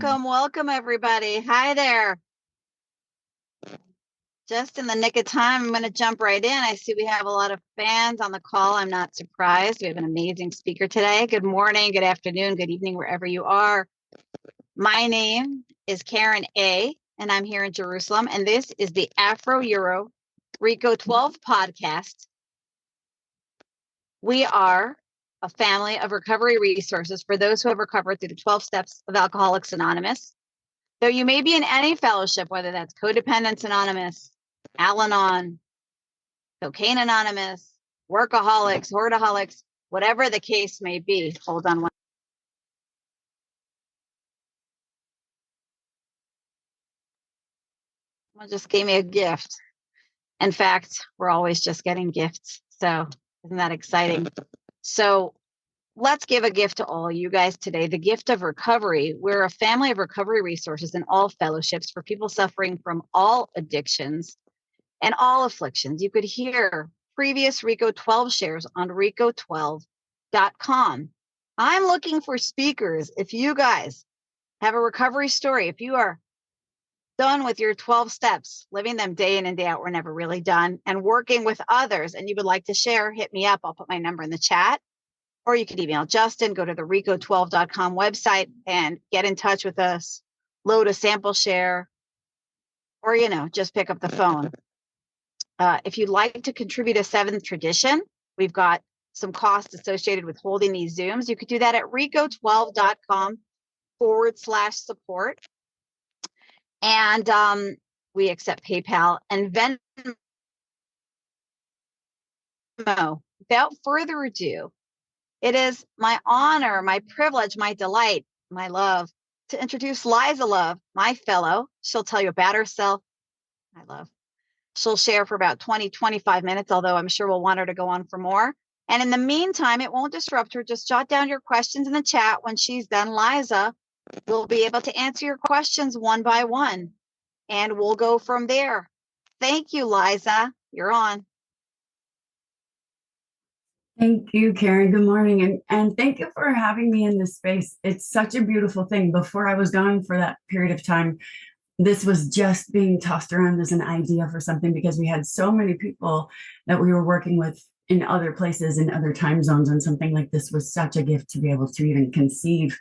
Welcome, everybody. Hi there. Just in the nick of time, I'm going to jump right in. I see we have a lot of fans on the call. I'm not surprised. We have an amazing speaker today. Good morning, good afternoon, good evening, wherever you are. My name is Karen A, and I'm here in Jerusalem, and this is the Afro-Euro Reco12 podcast. We are a family of recovery resources for those who have recovered through the 12 steps of Alcoholics Anonymous. Though you may be in any fellowship, whether that's Codependence Anonymous, Al-Anon, Cocaine Anonymous, Workaholics, Hoardaholics, whatever the case may be. Hold on one. Someone just gave me a gift. In fact, we're always just getting gifts. So isn't that exciting? So let's give a gift to all you guys today, the gift of recovery. We're a family of recovery resources in all fellowships for people suffering from all addictions and all afflictions. You could hear previous Reco12 shares on Reco12.com. I'm looking for speakers. If you guys have a recovery story, if you are done with your 12 steps, living them day in and day out, we're never really done, and working with others, and you would like to share, hit me up. I'll put my number in the chat. Or you could email Justin, go to the Reco12.com website and get in touch with us, load a sample share, or, just pick up the phone. If you'd like to contribute a seventh tradition, we've got some costs associated with holding these Zooms. You could do that at Reco12.com/support. And we accept PayPal and Venmo. Without further ado, it is my honor, my privilege, my delight, my love to introduce Liza L, my fellow. She'll tell you about herself. I love. She'll share for about 20, 25 minutes, although I'm sure we'll want her to go on for more. And in the meantime, it won't disrupt her. Just jot down your questions in the chat. When she's done, Liza will be able to answer your questions one by one. And we'll go from there. Thank you, Liza. You're on. Thank you, Karen. Good morning. And thank you for having me in this space. It's such a beautiful thing. Before I was gone for that period of time, this was just being tossed around as an idea for something because we had so many people that we were working with in other places, in other time zones, and something like this was such a gift to be able to even conceive,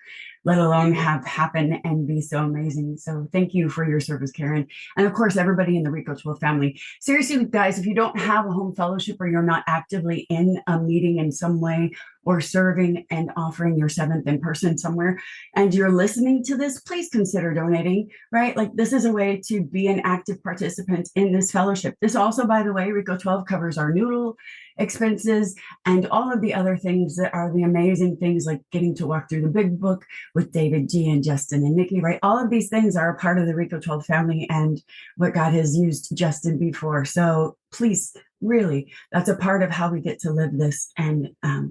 let alone have happen and be so amazing. So thank you for your service, Karen. And of course, everybody in the Reco12 family. Seriously, guys, if you don't have a home fellowship or you're not actively in a meeting in some way or serving and offering your seventh in person somewhere, and you're listening to this, please consider donating, right? Like this is a way to be an active participant in this fellowship. This also, by the way, Reco12 covers our Noodle expenses and all of the other things that are the amazing things, like getting to walk through the big book with David G and Justin and Nikki, right? All of these things are a part of the Reco12 family and what God has used Justin before. So please, really, that's a part of how we get to live this. And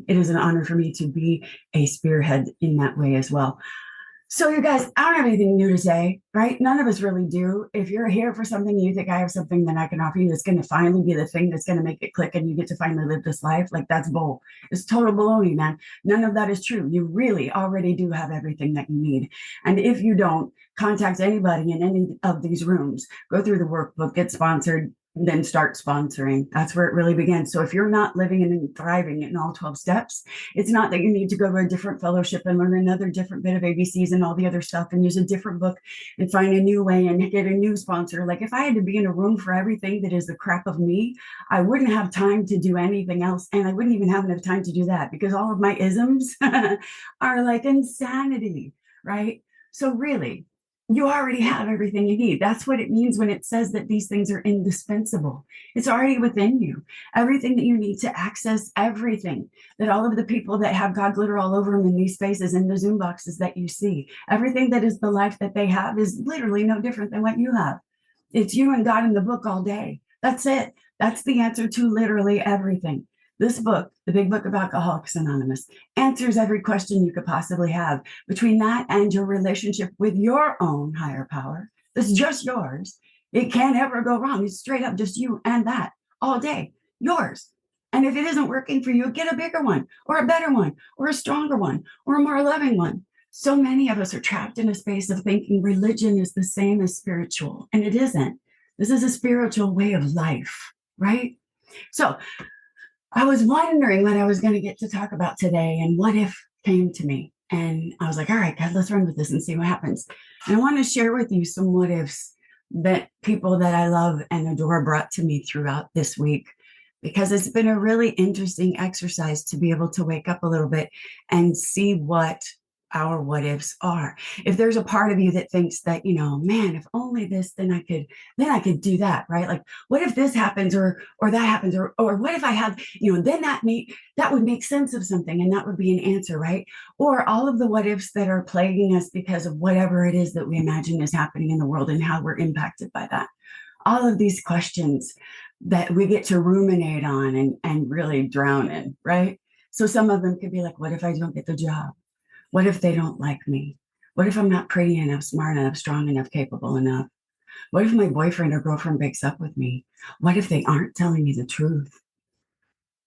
it is an honor for me to be a spearhead in that way as well. So you guys, I don't have anything new to say, right? None of us really do. If you're here for something and you think I have something that I can offer you that's going to finally be the thing that's going to make it click and you get to finally live this life, like that's bull. It's total baloney, man. None of that is true. You really already do have everything that you need. And if you don't, contact anybody in any of these rooms. Go through the workbook, get sponsored, then start sponsoring. That's where it really begins. So if you're not living and thriving in all 12 steps, it's not that you need to go to a different fellowship and learn another different bit of ABCs and all the other stuff and use a different book and find a new way and get a new sponsor. Like if I had to be in a room for everything that is the crap of me, I wouldn't have time to do anything else. And I wouldn't even have enough time to do that because all of my isms are like insanity, right? So really, you already have everything you need. That's what it means when it says that these things are indispensable. It's already within you. Everything that you need to access everything, that all of the people that have God glitter all over them in these spaces, in the Zoom boxes that you see, everything that is the life that they have is literally no different than what you have. It's you and God in the book all day. That's it. That's the answer to literally everything. This book, the Big Book of Alcoholics Anonymous, answers every question you could possibly have between that and your relationship with your own higher power. That's just yours. It can't ever go wrong. It's straight up just you and that all day, yours. And if it isn't working for you, get a bigger one or a better one or a stronger one or a more loving one. So many of us are trapped in a space of thinking religion is the same as spiritual, and it isn't. This is a spiritual way of life, right? So I was wondering what I was going to get to talk about today, and what if came to me. And I was like, all right, God, let's run with this and see what happens. And I want to share with you some what ifs that people that I love and adore brought to me throughout this week, because it's been a really interesting exercise to be able to wake up a little bit and see what our what ifs are. If there's a part of you that thinks that, man, if only this, then I could do that, right? Like, what if this happens or that happens, or what if I have, then that would make sense of something, and that would be an answer, right? Or all of the what ifs that are plaguing us because of whatever it is that we imagine is happening in the world and how we're impacted by that. All of these questions that we get to ruminate on and really drown in, right? So some of them could be like, what if I don't get the job? What if they don't like me? What if I'm not pretty enough, smart enough, strong enough, capable enough? What if my boyfriend or girlfriend breaks up with me? What if they aren't telling me the truth?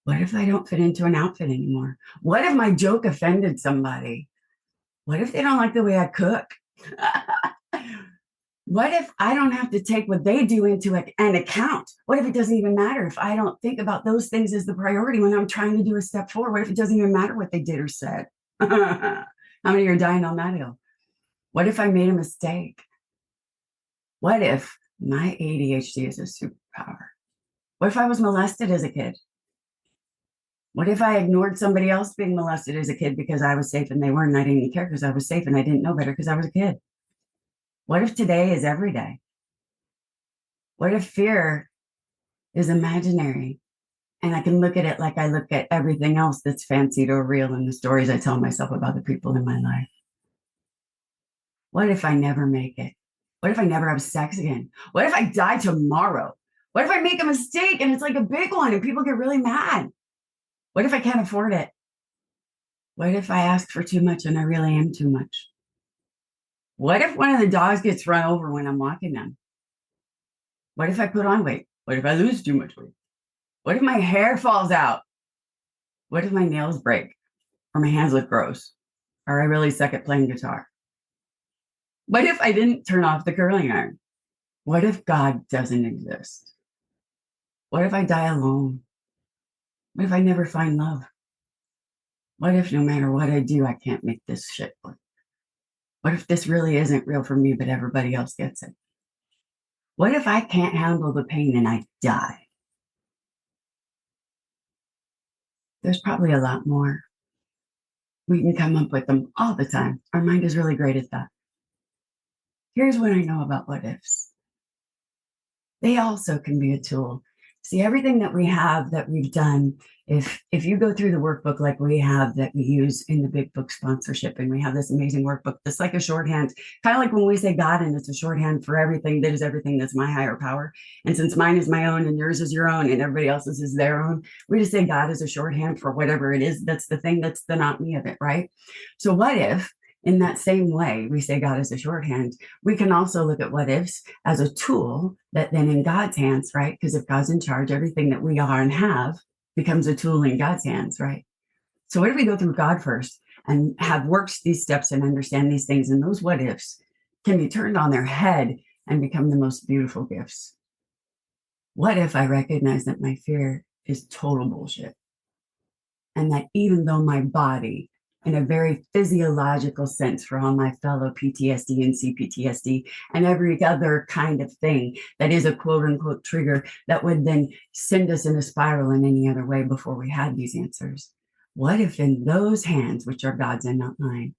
What if I don't fit into an outfit anymore? What if my joke offended somebody? What if they don't like the way I cook? What if I don't have to take what they do into an account? What if it doesn't even matter if I don't think about those things as the priority when I'm trying to do a step forward? What if it doesn't even matter what they did or said? How many are dying on that hill? What if I made a mistake? What if my ADHD is a superpower? What if I was molested as a kid? What if I ignored somebody else being molested as a kid because I was safe and they weren't, and I didn't even care because I was safe and I didn't know better because I was a kid? What if today is every day? What if fear is imaginary and I can look at it like I look at everything else that's fancied or real in the stories I tell myself about the people in my life? What if I never make it? What if I never have sex again? What if I die tomorrow? What if I make a mistake and it's like a big one and people get really mad? What if I can't afford it? What if I ask for too much and I really am too much? What if one of the dogs gets run over when I'm walking them? What if I put on weight? What if I lose too much weight? What if my hair falls out? What if my nails break or my hands look gross or I really suck at playing guitar? What if I didn't turn off the curling iron? What if God doesn't exist? What if I die alone? What if I never find love? What if no matter what I do, I can't make this shit work? What if this really isn't real for me, but everybody else gets it? What if I can't handle the pain and I die? There's probably a lot more. We can come up with them all the time. Our mind is really great at that. Here's what I know about what ifs. They also can be a tool. See, everything that we have that we've done, if you go through the workbook like we have that we use in the big book sponsorship, and we have this amazing workbook that's like a shorthand, kind of like when we say God, and it's a shorthand for everything that is everything that's my higher power. And since mine is my own and yours is your own and everybody else's is their own, we just say God is a shorthand for whatever it is. That's the thing, that's the not me of it, right? So what if, in that same way, we say God is a shorthand, we can also look at what ifs as a tool that then in God's hands, right? Because if God's in charge, everything that we are and have becomes a tool in God's hands, right? So what if we go through God first and have worked these steps and understand these things, and those what ifs can be turned on their head and become the most beautiful gifts? What if I recognize that my fear is total bullshit? And that even though my body, in a very physiological sense for all my fellow PTSD and CPTSD and every other kind of thing that is a quote unquote trigger that would then send us in a spiral in any other way before we had these answers. What if in those hands, which are God's and not mine,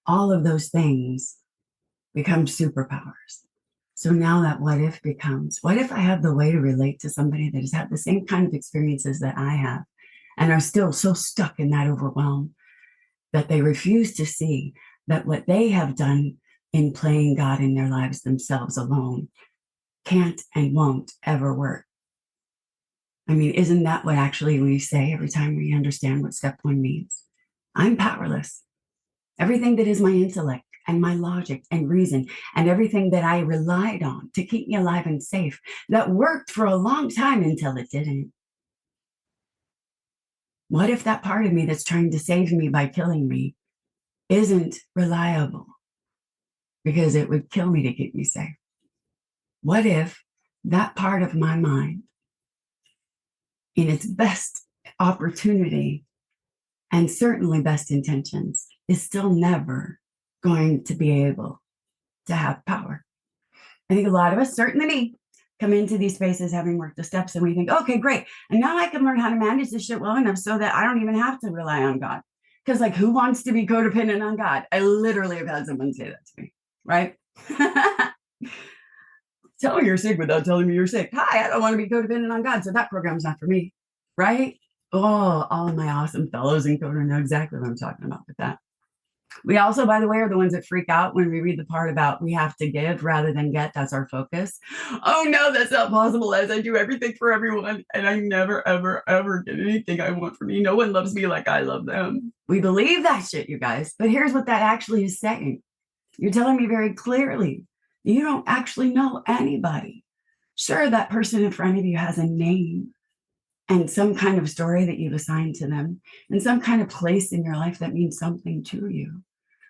all of those things become superpowers? So now that what if becomes, what if I have the way to relate to somebody that has had the same kind of experiences that I have and are still so stuck in that overwhelm that they refuse to see that what they have done in playing God in their lives themselves alone can't and won't ever work? I mean, isn't that what actually we say every time we understand what step one means? I'm powerless. Everything that is my intellect and my logic and reason and everything that I relied on to keep me alive and safe, that worked for a long time until it didn't. What if that part of me that's trying to save me by killing me isn't reliable because it would kill me to keep me safe? What if that part of my mind, in its best opportunity and certainly best intentions, is still never going to be able to have power? I think a lot of us, certainly me, come into these spaces having worked the steps and we think, okay, great. And now I can learn how to manage this shit well enough so that I don't even have to rely on God. Because like, who wants to be codependent on God? I literally have had someone say that to me, right? Tell me you're sick without telling me you're sick. Hi, I don't want to be codependent on God, so that program's not for me, right? Oh, all of my awesome fellows in Coder know exactly what I'm talking about with that. We also, by the way, are the ones that freak out when we read the part about we have to give rather than get. That's our focus. Oh, no, that's not possible, as I do everything for everyone, and I never, ever, ever get anything I want from me. No one loves me like I love them. We believe that shit, you guys. But here's what that actually is saying. You're telling me very clearly, you don't actually know anybody. Sure, that person in front of you has a name and some kind of story that you've assigned to them and some kind of place in your life that means something to you.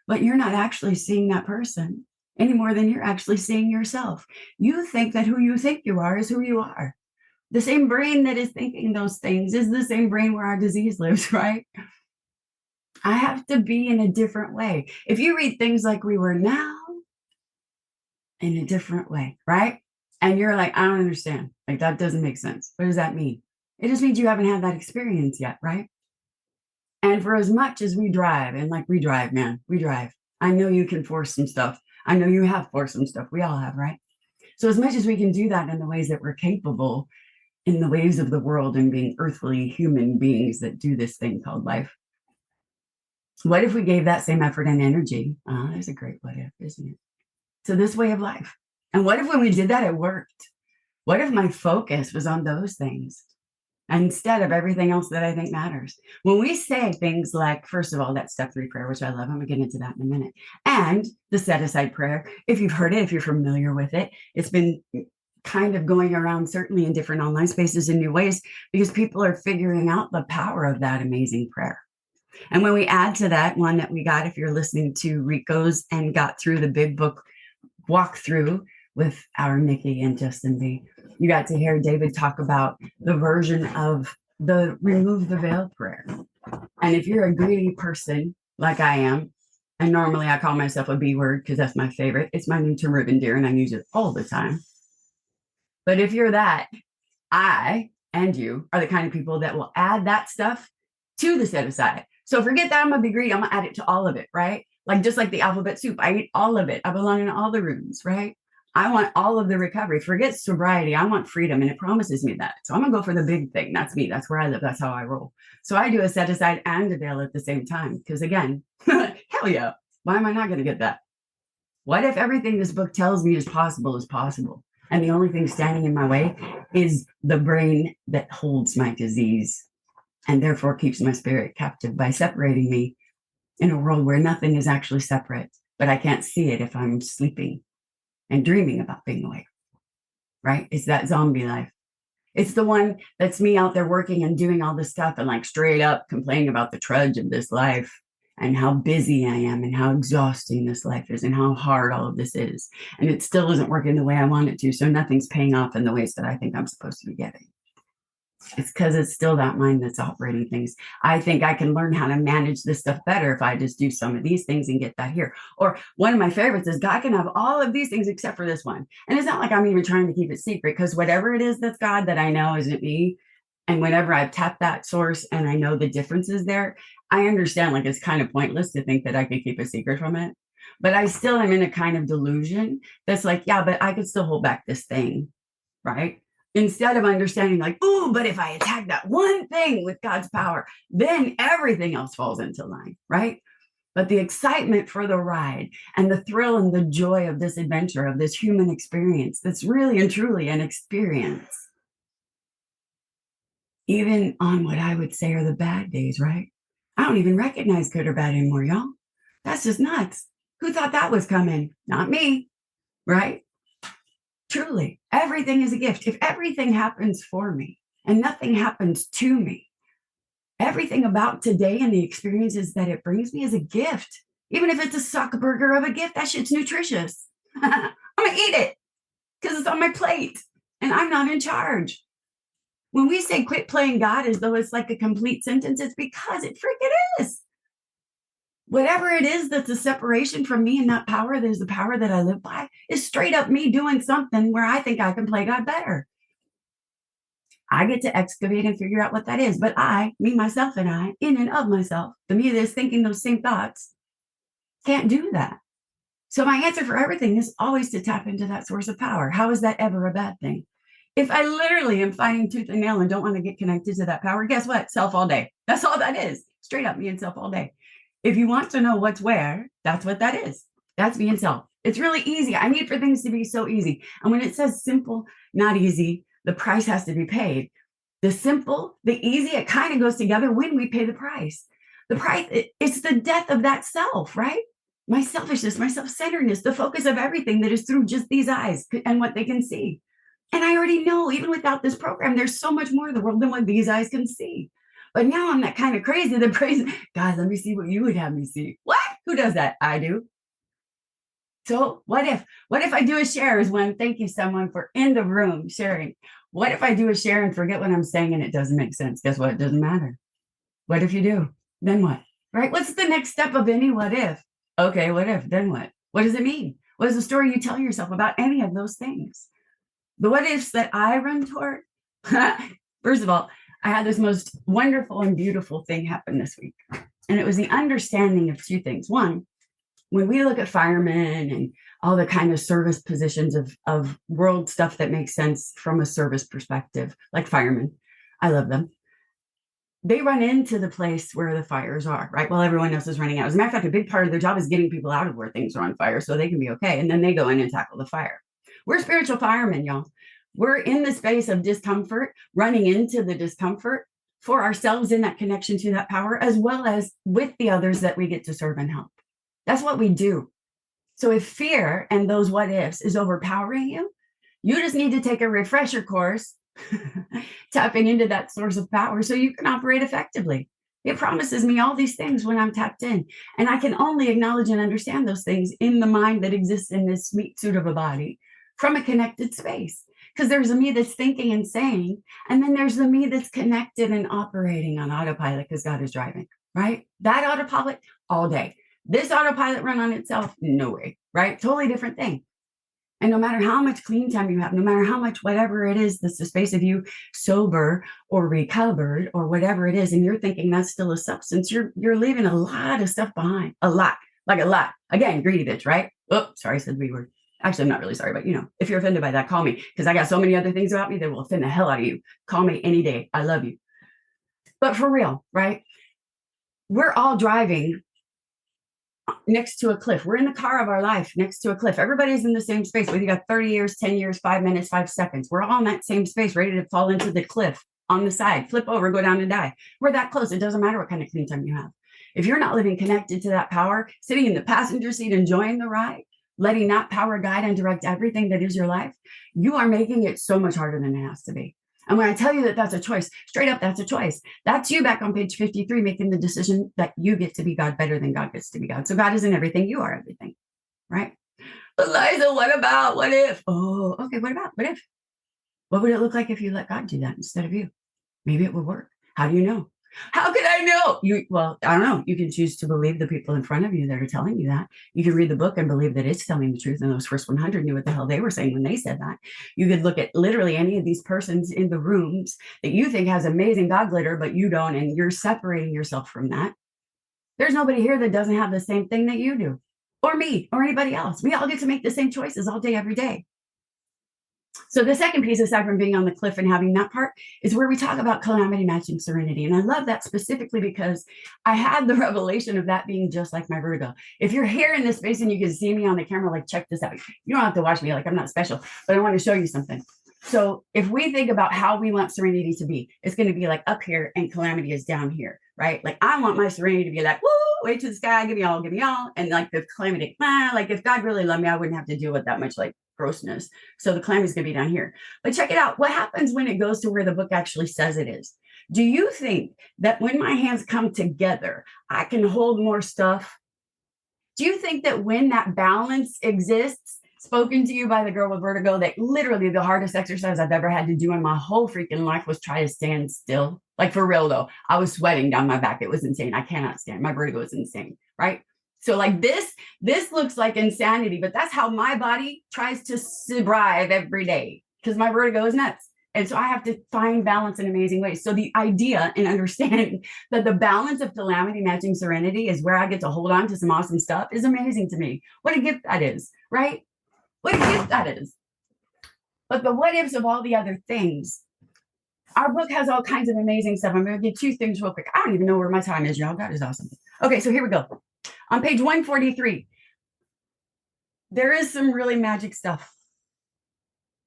But you're not actually seeing that person any more than you're actually seeing yourself. You think that who you think you are is who you are. The same brain that is thinking those things is the same brain where our disease lives, right? I have to be in a different way. If you read things like We Were Now, in a different way, right? And you're like, I don't understand. Like, that doesn't make sense. What does that mean? It just means you haven't had that experience yet, right? And for as much as we drive, and like we drive, man, we drive. I know you can force some stuff. I know you have forced some stuff. We all have, right? So as much as we can do that in the ways that we're capable, in the ways of the world and being earthly human beings that do this thing called life, what if we gave that same effort and energy? There's a great what if, isn't it? To this way of life. And what if when we did that, it worked? What if my focus was on those things instead of everything else that I think matters? When we say things like, first of all, that step 3 prayer, which I love, I'm gonna get into that in a minute, and the set aside prayer, if you've heard it, if you're familiar with it, it's been kind of going around certainly in different online spaces in new ways because people are figuring out the power of that amazing prayer. And when we add to that one that we got, if you're listening to Rico's and got through the big book walkthrough with our Nikki and Justin B, you got to hear David talk about the version of the remove the veil prayer. And if you're a greedy person like I am, and normally I call myself a B word because that's my favorite, it's my new term ribbon deer and I use it all the time. But if you're that, I and you are the kind of people that will add that stuff to the set aside. So forget that I'm gonna be greedy, I'm gonna add it to all of it, right? Like just like the alphabet soup, I eat all of it. I belong in all the rooms, right? I want all of the recovery. Forget sobriety. I want freedom, and it promises me that. So I'm gonna go for the big thing. That's me. That's where I live. That's how I roll. So I do a set aside and a veil at the same time. Because again, hell yeah. Why am I not gonna get that? What if everything this book tells me is possible, and the only thing standing in my way is the brain that holds my disease and therefore keeps my spirit captive by separating me in a world where nothing is actually separate, but I can't see it if I'm sleeping and dreaming about being awake, right? It's that zombie life. It's the one that's me out there working and doing all this stuff and like straight up complaining about the trudge of this life and how busy I am and how exhausting this life is and how hard all of this is. And it still isn't working the way I want it to. So nothing's paying off in the ways that I think I'm supposed to be getting. It's because it's still that mind that's operating things. I think I can learn how to manage this stuff better if I just do some of these things and get that here. Or one of my favorites is God can have all of these things except for this one. And it's not like I'm even trying to keep it secret because whatever it is that's God that I know isn't me. And whenever I've tapped that source and I know the differences there, I understand like it's kind of pointless to think that I could keep a secret from it. But I still am in a kind of delusion that's like, yeah, but I could still hold back this thing, right? Instead of understanding like, ooh, but if I attack that one thing with God's power, then everything else falls into line, right? But the excitement for the ride and the thrill and the joy of this adventure, of this human experience, that's really and truly an experience. Even on what I would say are the bad days, right? I don't even recognize good or bad anymore, y'all. That's just nuts. Who thought that was coming? Not me, right? Truly, everything is a gift. If everything happens for me and nothing happens to me, everything about today and the experiences that it brings me is a gift. Even if it's a suck burger of a gift, that shit's nutritious. I'm going to eat it because it's on my plate and I'm not in charge. When we say quit playing God as though it's like a complete sentence, it's because it freaking is. Whatever it is that's a separation from me and that power, there's the power that I live by, is straight up me doing something where I think I can play God better. I get to excavate and figure out what that is. But I, me, myself, and I, in and of myself, the me that is thinking those same thoughts, can't do that. So my answer for everything is always to tap into that source of power. How is that ever a bad thing? If I literally am fighting tooth and nail and don't want to get connected to that power, guess what? Self all day. That's all that is. Straight up me and self all day. If you want to know what's where, that's what that is. That's me and self. It's really easy. I need for things to be so easy. And when it says simple, not easy, the price has to be paid. The simple, the easy, it kind of goes together when we pay the price. The price, it's the death of that self, right? My selfishness, my self-centeredness, the focus of everything that is through just these eyes and what they can see. And I already know, even without this program, there's so much more of the world than what these eyes can see. But now I'm that kind of crazy that praise, God, let me see what you would have me see. What? Who does that? I do. So what if I do a share as one? Thank you, someone, for in the room sharing. What if I do a share and forget what I'm saying and it doesn't make sense? Guess what? It doesn't matter. What if you do? Then what? Right? What's the next step of any what if? Okay, what if? Then what? What does it mean? What is the story you tell yourself about any of those things? The what ifs that I run toward. First of all, I had this most wonderful and beautiful thing happen this week. And it was the understanding of two things. One, when we look at firemen and all the kind of service positions of world stuff that makes sense from a service perspective, like firemen, I love them. They run into the place where the fires are, right? While everyone else is running out. As a matter of fact, a big part of their job is getting people out of where things are on fire so they can be okay. And then they go in and tackle the fire. We're spiritual firemen, y'all. We're in the space of discomfort, running into the discomfort for ourselves in that connection to that power, as well as with the others that we get to serve and help. That's what we do. So if fear and those what ifs is overpowering you, you just need to take a refresher course, tapping into that source of power so you can operate effectively. It promises me all these things when I'm tapped in. And I can only acknowledge and understand those things in the mind that exists in this meat suit of a body from a connected space. Because there's a me that's thinking and saying, and then there's the me that's connected and operating on autopilot because God is driving, right? That autopilot all day. This autopilot run on itself, no way, right? Totally different thing. And no matter how much clean time you have, no matter how much whatever it is, that's the space of you sober or recovered or whatever it is, and you're thinking that's still a substance, you're leaving a lot of stuff behind. A lot. Again, greedy bitch, right? Oh, sorry, I said the B word. Actually, I'm not really sorry, but if you're offended by that, call me because I got so many other things about me that will offend the hell out of you. Call me any day. I love you. But for real, right? We're all driving next to a cliff. We're in the car of our life next to a cliff. Everybody's in the same space, whether you got 30 years, 10 years, 5 minutes, 5 seconds. We're all in that same space, ready to fall into the cliff on the side, flip over, go down and die. We're that close. It doesn't matter what kind of clean time you have. If you're not living connected to that power, sitting in the passenger seat, enjoying the ride, letting that power guide and direct everything that is your life, you are making it so much harder than it has to be. And when I tell you that that's a choice, straight up, that's a choice. That's you back on page 53, making the decision that you get to be God better than God gets to be God. So God isn't everything. You are everything, right? But Liza, what about? What if? Oh, okay. What about? What if? What would it look like if you let God do that instead of you? Maybe it would work. How do you know? How can I know? Well, I don't know. You can choose to believe the people in front of you that are telling you that. You can read the book and believe that it's telling the truth. And those first 100 knew what the hell they were saying when they said that. You could look at literally any of these persons in the rooms that you think has amazing God glitter, but you don't, and you're separating yourself from that. There's nobody here that doesn't have the same thing that you do, or me, or anybody else. We all get to make the same choices all day, every day. So the second piece, aside from being on the cliff and having that part, is where we talk about calamity matching serenity. And I love that specifically because I had the revelation of that being just like my Virgo. If you're here in this space and you can see me on the camera, like, check this out. You don't have to watch me, like I'm not special, but I want to show you something. So if we think about how we want serenity to be, it's going to be like up here and calamity is down here, right? Like I want my serenity to be like, woo, way to the sky, give me all. And like the calamity, like if God really loved me, I wouldn't have to deal with that much like grossness. So the calamity is going to be down here. But check it out. What happens when it goes to where the book actually says it is? Do you think that when my hands come together, I can hold more stuff Do you think that when that balance exists, spoken to you by the girl with vertigo, that literally the hardest exercise I've ever had to do in my whole freaking life was try to stand still? Like, for real though, I was sweating down my back. It was insane. I cannot stand. My vertigo is insane, right? So like this looks like insanity, but that's how my body tries to survive every day, because my vertigo is nuts. And so I have to find balance in amazing ways. So the idea and understanding that the balance of calamity matching serenity is where I get to hold on to some awesome stuff is amazing to me. What a gift that is, right? What a gift that is. But the what ifs of all the other things. Our book has all kinds of amazing stuff. I'm going to get two things real quick. I don't even know where my time is, y'all. God is awesome. Okay, so here we go. On page 143, there is some really magic stuff.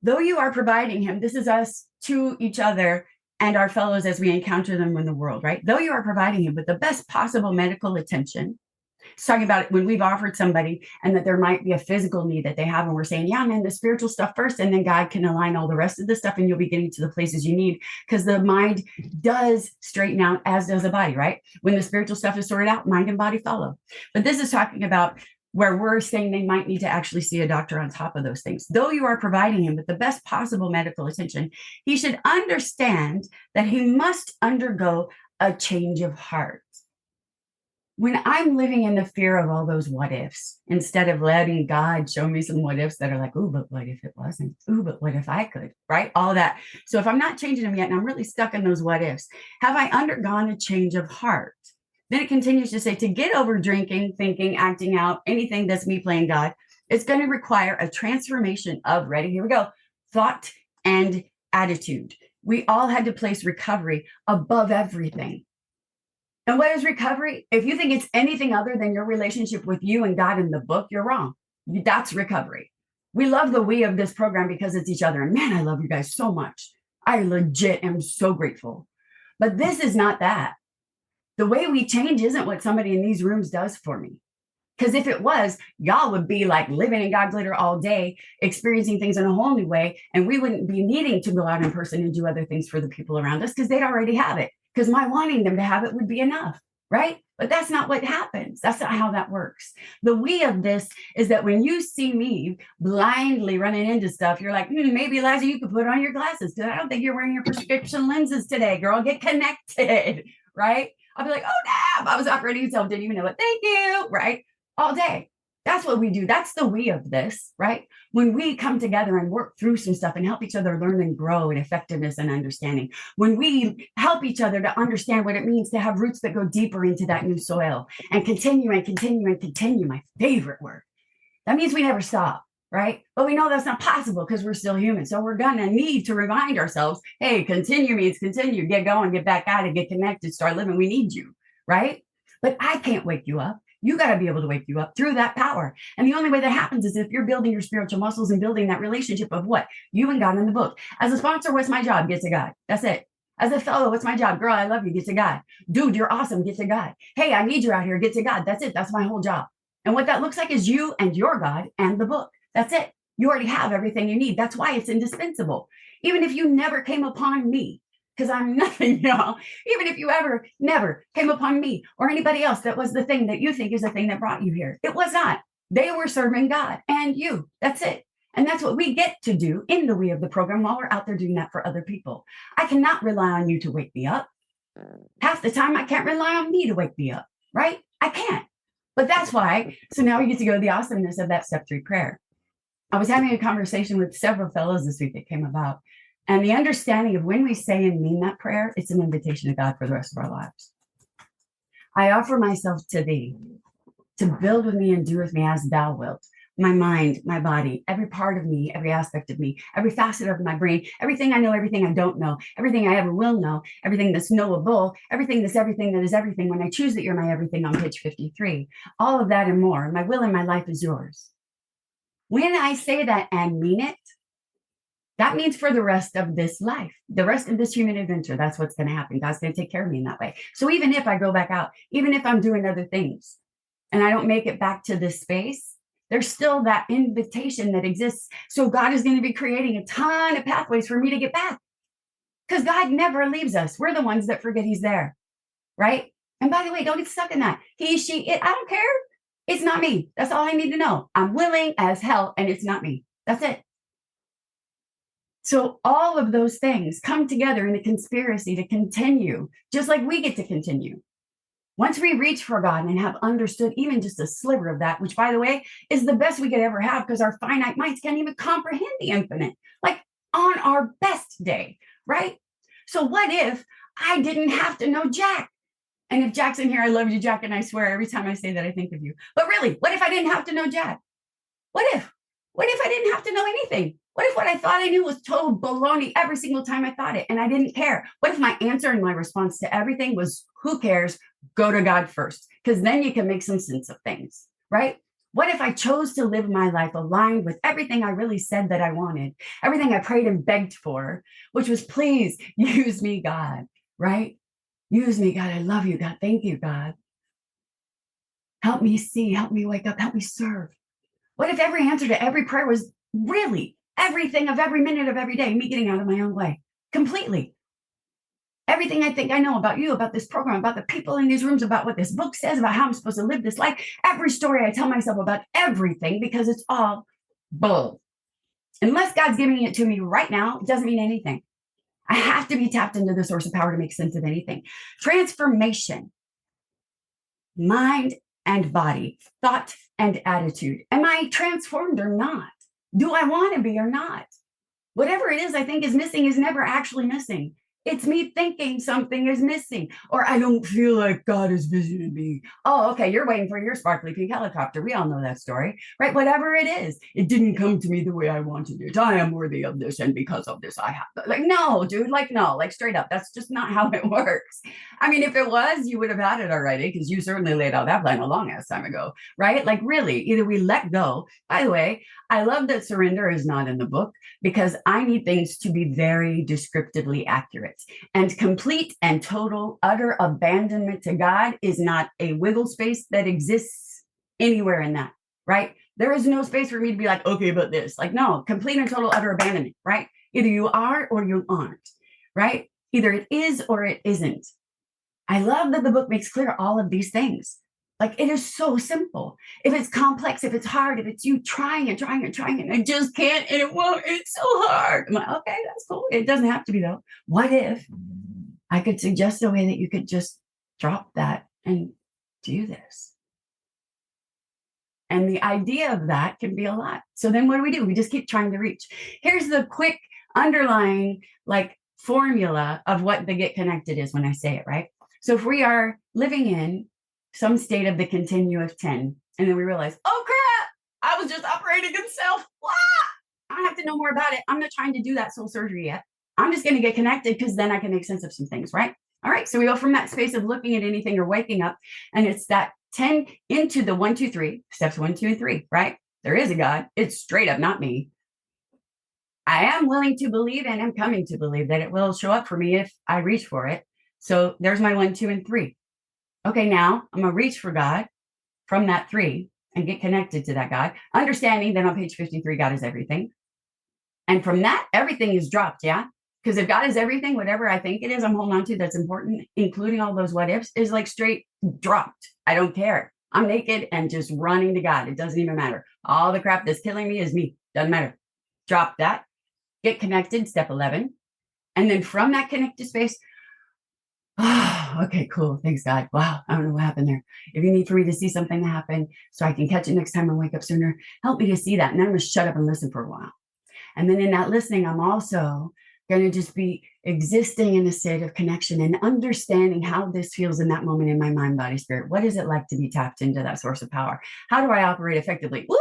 Though you are providing him, this is us to each other and our fellows as we encounter them in the world, right? Though you are providing him with the best possible medical attention. It's talking about it when we've offered somebody and that there might be a physical need that they have. And we're saying, yeah, man, the spiritual stuff first, and then God can align all the rest of the stuff and you'll be getting to the places you need, because the mind does straighten out, as does the body, right? When the spiritual stuff is sorted out, mind and body follow. But this is talking about where we're saying they might need to actually see a doctor on top of those things. Though you are providing him with the best possible medical attention, he should understand that he must undergo a change of heart. When I'm living in the fear of all those what ifs, instead of letting God show me some what ifs that are like, ooh, but what if it wasn't? Ooh, but what if I could, right? All that. So if I'm not changing them yet and I'm really stuck in those what ifs, have I undergone a change of heart? Then it continues to say, to get over drinking, thinking, acting out, anything that's me playing God, it's going to require a transformation of, ready, here we go, thought and attitude. We all had to place recovery above everything. And what is recovery? If you think it's anything other than your relationship with you and God in the book, you're wrong. That's recovery. We love the we of this program because it's each other. And man, I love you guys so much. I legit am so grateful. But this is not that. The way we change isn't what somebody in these rooms does for me. Because if it was, y'all would be like living in God glitter all day, experiencing things in a whole new way. And we wouldn't be needing to go out in person and do other things for the people around us because they'd already have it. Because my wanting them to have it would be enough, right? But that's not what happens. That's not how that works. The we of this is that when you see me blindly running into stuff, you're like, maybe Liza, you could put on your glasses because I don't think you're wearing your prescription lenses today, girl. Get connected, right? I'll be like, oh, damn, I was operating yourself, didn't even know it. Thank you, right? All day. That's what we do. That's the we of this, right? When we come together and work through some stuff and help each other learn and grow in effectiveness and understanding, when we help each other to understand what it means to have roots that go deeper into that new soil and continue and continue and continue, my favorite word. That means we never stop, right? But we know that's not possible because we're still human. So we're going to need to remind ourselves, hey, continue means continue, get going, get back at it, get connected, start living. We need you, right? But I can't wake you up. You got to be able to wake you up through that power. And the only way that happens is if you're building your spiritual muscles and building that relationship of what? You and God in the book. As a sponsor, what's my job? Get to God. That's it. As a fellow, what's my job? Girl, I love you. Get to God. Dude, you're awesome. Get to God. Hey, I need you out here. Get to God. That's it. That's my whole job. And what that looks like is you and your God and the book. That's it. You already have everything you need. That's why it's indispensable. Even if you never came upon me, because I'm nothing, y'all. Even if you ever never came upon me or anybody else that was the thing that you think is the thing that brought you here. It was not. They were serving God and you. That's it. And that's what we get to do in the we of the program while we're out there doing that for other people. I cannot rely on you to wake me up. Half the time, I can't rely on me to wake me up, right? I can't. But that's why. So now we get to go to the awesomeness of that step 3 prayer. I was having a conversation with several fellows this week that came about. And the understanding of when we say and mean that prayer, it's an invitation to God for the rest of our lives. I offer myself to thee to build with me and do with me as thou wilt. My mind, my body, every part of me, every aspect of me, every facet of my brain, everything I know, everything I don't know, everything I ever will know, everything that's knowable, everything that's everything that is everything. When I choose that you're my everything on page 53, all of that and more, my will and my life is yours. When I say that and mean it, that means for the rest of this life, the rest of this human adventure, that's what's going to happen. God's going to take care of me in that way. So even if I go back out, even if I'm doing other things and I don't make it back to this space, there's still that invitation that exists. So God is going to be creating a ton of pathways for me to get back because God never leaves us. We're the ones that forget he's there, right? And by the way, don't get stuck in that. He, she, it, I don't care. It's not me. That's all I need to know. I'm willing as hell, and it's not me. That's it. So all of those things come together in a conspiracy to continue, just like we get to continue. Once we reach for God and have understood even just a sliver of that, which, by the way, is the best we could ever have because our finite minds can't even comprehend the infinite, like on our best day, right? So what if I didn't have to know Jack? And if Jack's in here, I love you, Jack, and I swear every time I say that, I think of you. But really, what if I didn't have to know Jack? What if? What if I didn't have to know anything? What if what I thought I knew was total baloney every single time I thought it and I didn't care? What if my answer and my response to everything was, who cares? Go to God first, because then you can make some sense of things, right? What if I chose to live my life aligned with everything I really said that I wanted, everything I prayed and begged for, which was, please use me, God, right? Use me, God. I love you, God. Thank you, God. Help me see, help me wake up, help me serve. What if every answer to every prayer was really everything of every minute of every day, me getting out of my own way completely? Everything I think I know about you, about this program, about the people in these rooms, about what this book says, about how I'm supposed to live this life, every story I tell myself about everything, because it's all bull. Unless God's giving it to me right now, it doesn't mean anything. I have to be tapped into the source of power to make sense of anything. Transformation, mind and body, thought and attitude. Am I transformed or not? Do I want to be or not? Whatever it is I think is missing is never actually missing. It's me thinking something is missing, or I don't feel like God is visiting me. Oh, okay, you're waiting for your sparkly pink helicopter. We all know that story, right? Whatever it is, it didn't come to me the way I wanted it. I am worthy of this, and because of this, I have. Like, no, dude, like, no, like straight up. That's just not how it works. I mean, if it was, you would have had it already, because you certainly laid out that plan a long ass time ago, right? Like, really, either we let go. By the way, I love that surrender is not in the book, because I need things to be very descriptively accurate. And complete and total, utter abandonment to God is not a wiggle space that exists anywhere in that, right? There is no space for me to be like, okay, but this. Like, no, complete and total, utter abandonment, right? Either you are or you aren't, right? Either it is or it isn't. I love that the book makes clear all of these things. Like, it is so simple. If it's complex, if it's hard, if it's you trying and trying and trying and I just can't and it won't, it's so hard. I'm like, okay, that's cool. It doesn't have to be though. What if I could suggest a way that you could just drop that and do this? And the idea of that can be a lot. So then what do? We just keep trying to reach. Here's the quick underlying like formula of what the get connected is when I say it, right? So if we are living in some state of the continuous 10, and then we realize, oh crap, I was just operating in self. I don't have to know more about it. I'm not trying to do that soul surgery yet. I'm just going to get connected, because then I can make sense of some things, right? All right. So we go from that space of looking at anything or waking up, and it's that 10 into the 1, 2, 3, steps 1, 2, and 3, right? There is a God. It's straight up not me. I am willing to believe and am coming to believe that it will show up for me if I reach for it. So there's my 1, 2, and 3. Okay, now I'm going to reach for God from that 3 and get connected to that God, understanding that on page 53, God is everything. And from that, everything is dropped, yeah? Because if God is everything, whatever I think it is I'm holding on to that's important, including all those what ifs, is like straight dropped. I don't care. I'm naked and just running to God. It doesn't even matter. All the crap that's killing me is me. Doesn't matter. Drop that. Get connected, step 11. And then from that connected space, okay, cool. Thanks, God. Wow. I don't know what happened there. If you need for me to see something happen so I can catch it next time and wake up sooner, help me to see that. And then I'm going to shut up and listen for a while. And then in that listening, I'm also going to just be existing in a state of connection and understanding how this feels in that moment in my mind, body, spirit. What is it like to be tapped into that source of power? How do I operate effectively? Woo!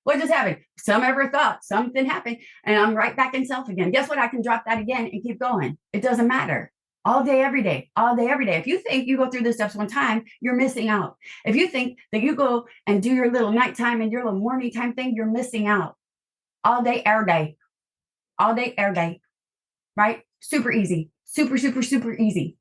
What just happened? Some ever thought something happened and I'm right back in self again. Guess what? I can drop that again and keep going. It doesn't matter. All day, every day, all day, every day. If you think you go through the steps one time, you're missing out. If you think that you go and do your little nighttime and your little morning time thing, you're missing out. All day, every day. All day, every day. Right? Super easy. Super, super, super easy.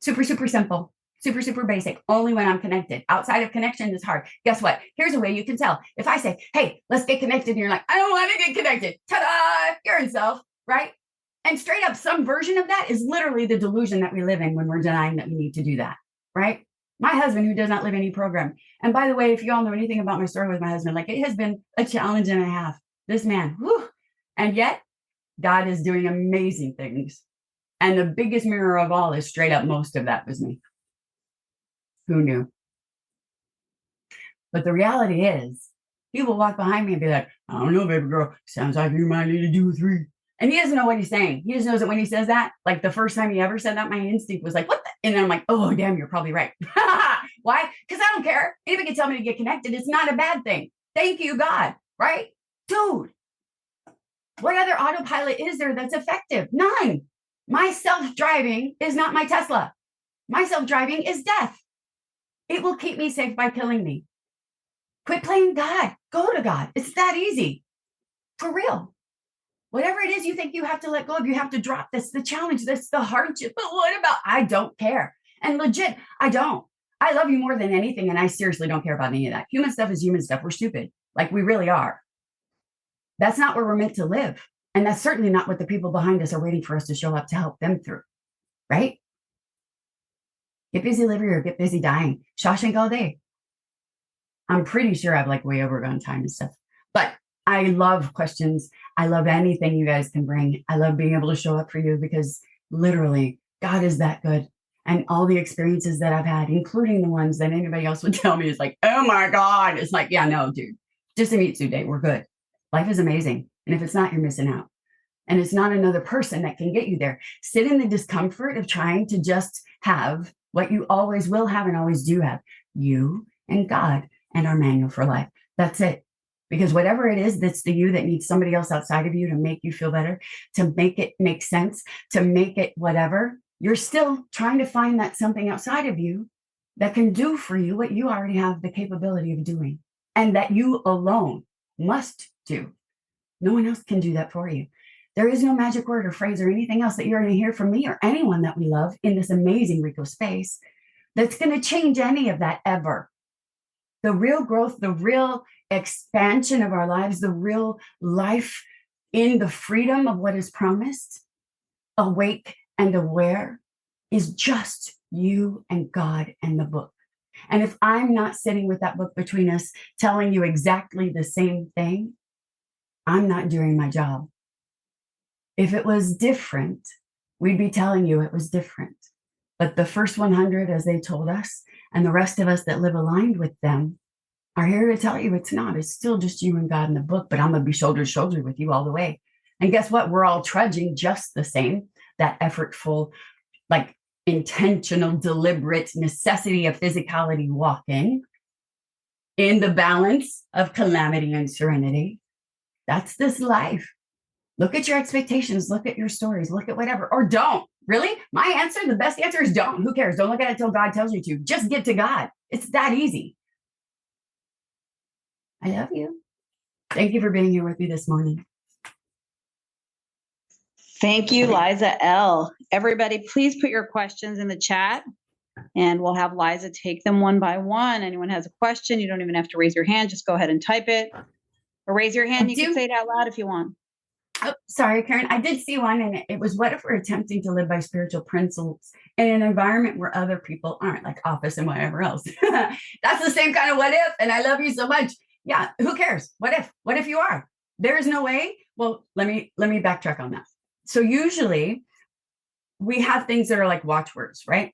Super, super simple. Super, super basic. Only when I'm connected. Outside of connection is hard. Guess what? Here's a way you can tell. If I say, hey, let's get connected, and you're like, I don't want to get connected. Ta-da! You're in self, right? And straight up, some version of that is literally the delusion that we live in when we're denying that we need to do that, right? My husband, who does not live any program. And by the way, if you all know anything about my story with my husband, like, it has been a challenge and a half. This man, whew. And yet God is doing amazing things. And the biggest mirror of all is straight up, most of that was me. Who knew? But the reality is, he will walk behind me and be like, I don't know, baby girl, sounds like you might need to do 3. And he doesn't know what he's saying. He just knows that when he says that, like the first time he ever said that, my instinct was like, what the? And then I'm like, oh, damn, you're probably right. Why? Because I don't care. Anybody can tell me to get connected. It's not a bad thing. Thank you, God. Right? Dude, what other autopilot is there that's effective? None. My self-driving is not my Tesla. My self-driving is death. It will keep me safe by killing me. Quit playing God. Go to God. It's that easy. For real. Whatever it is you think you have to let go of, you have to drop this, the challenge, this, the hardship. But what about, I don't care. And legit, I don't. I love you more than anything. And I seriously don't care about any of that. Human stuff is human stuff. We're stupid. Like, we really are. That's not where we're meant to live. And that's certainly not what the people behind us are waiting for us to show up to help them through. Right? Get busy living or get busy dying. Shawshank all day. I'm pretty sure I've like way overgone time and stuff. But I love questions. I love anything you guys can bring. I love being able to show up for you because literally God is that good. And all the experiences that I've had, including the ones that anybody else would tell me is like, oh my God. It's like, yeah, no, dude, just a meet suit day. We're good. Life is amazing. And if it's not, you're missing out. And it's not another person that can get you there. Sit in the discomfort of trying to just have what you always will have and always do have. You and God and our manual for life. That's it. Because whatever it is, that's the you that needs somebody else outside of you to make you feel better, to make it make sense, to make it whatever, you're still trying to find that something outside of you that can do for you what you already have the capability of doing and that you alone must do. No one else can do that for you. There is no magic word or phrase or anything else that you're going to hear from me or anyone that we love in this amazing Reco space that's going to change any of that ever. The real growth, the real expansion of our lives, the real life in the freedom of what is promised, awake and aware, is just you and God and the book. And if I'm not sitting with that book between us, telling you exactly the same thing, I'm not doing my job. If it was different, we'd be telling you it was different. But the first 100, as they told us, and the rest of us that live aligned with them are here to tell you it's not. It's still just you and God in the book, but I'm going to be shoulder to shoulder with you all the way. And guess what? We're all trudging just the same. That effortful, like intentional, deliberate necessity of physicality walking in the balance of calamity and serenity. That's this life. Look at your expectations. Look at your stories. Look at whatever. Or don't. Really? My answer, the best answer is don't. Who cares? Don't look at it until God tells you to. Just get to God. It's that easy. I love you. Thank you for being here with me this morning. Thank you, Liza L. Everybody, please put your questions in the chat and we'll have Liza take them one by one. Anyone has a question, you don't even have to raise your hand. Just go ahead and type it or raise your hand. You can say it out loud if you want. Oh, sorry, Karen. I did see one, and it was, what if we're attempting to live by spiritual principles in an environment where other people aren't, like office and whatever else? That's the same kind of what if, and I love you so much. Yeah, who cares? What if? What if you are? There is no way. Well, let me backtrack on that. So usually we have things that are like watchwords, right?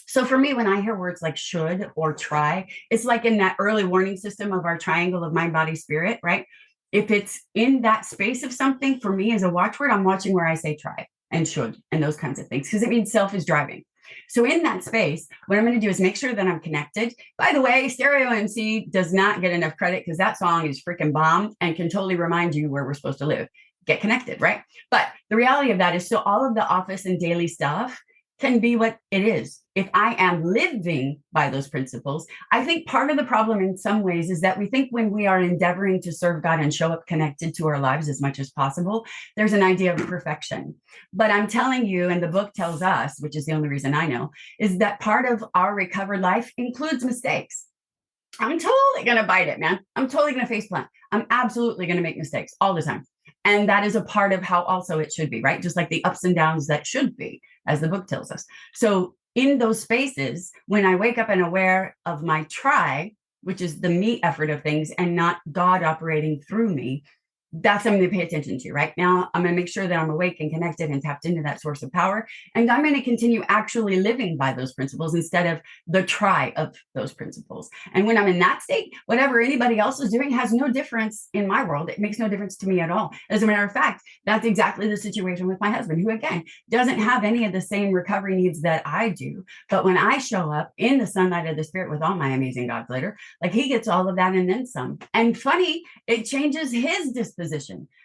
So for me, when I hear words like should or try, it's like in that early warning system of our triangle of mind, body, spirit, right? If it's in that space of something, for me as a watchword, I'm watching where I say try and should and those kinds of things, because it means self is driving. So in that space, what I'm going to do is make sure that I'm connected. By the way, Stereo MC does not get enough credit because that song is freaking bomb and can totally remind you where we're supposed to live. Get connected, right? But the reality of that is, so all of the office and daily stuff can be what it is. If I am living by those principles, I think part of the problem in some ways is that we think when we are endeavoring to serve God and show up connected to our lives as much as possible, there's an idea of perfection. But I'm telling you, and the book tells us, which is the only reason I know, is that part of our recovered life includes mistakes. I'm totally going to bite it, man. I'm totally going to faceplant. I'm absolutely going to make mistakes all the time. And that is a part of how also it should be, right? Just like the ups and downs that should be, as the book tells us. So in those spaces, when I wake up and aware of my try, which is the me effort of things and not God operating through me, that's something to pay attention to. Right now, I'm going to make sure that I'm awake and connected and tapped into that source of power. And I'm going to continue actually living by those principles instead of the try of those principles. And when I'm in that state, whatever anybody else is doing has no difference in my world. It makes no difference to me at all. As a matter of fact, that's exactly the situation with my husband, who, again, doesn't have any of the same recovery needs that I do. But when I show up in the sunlight of the spirit with all my amazing God glitter, like, he gets all of that and then some. And funny, it changes his disposition,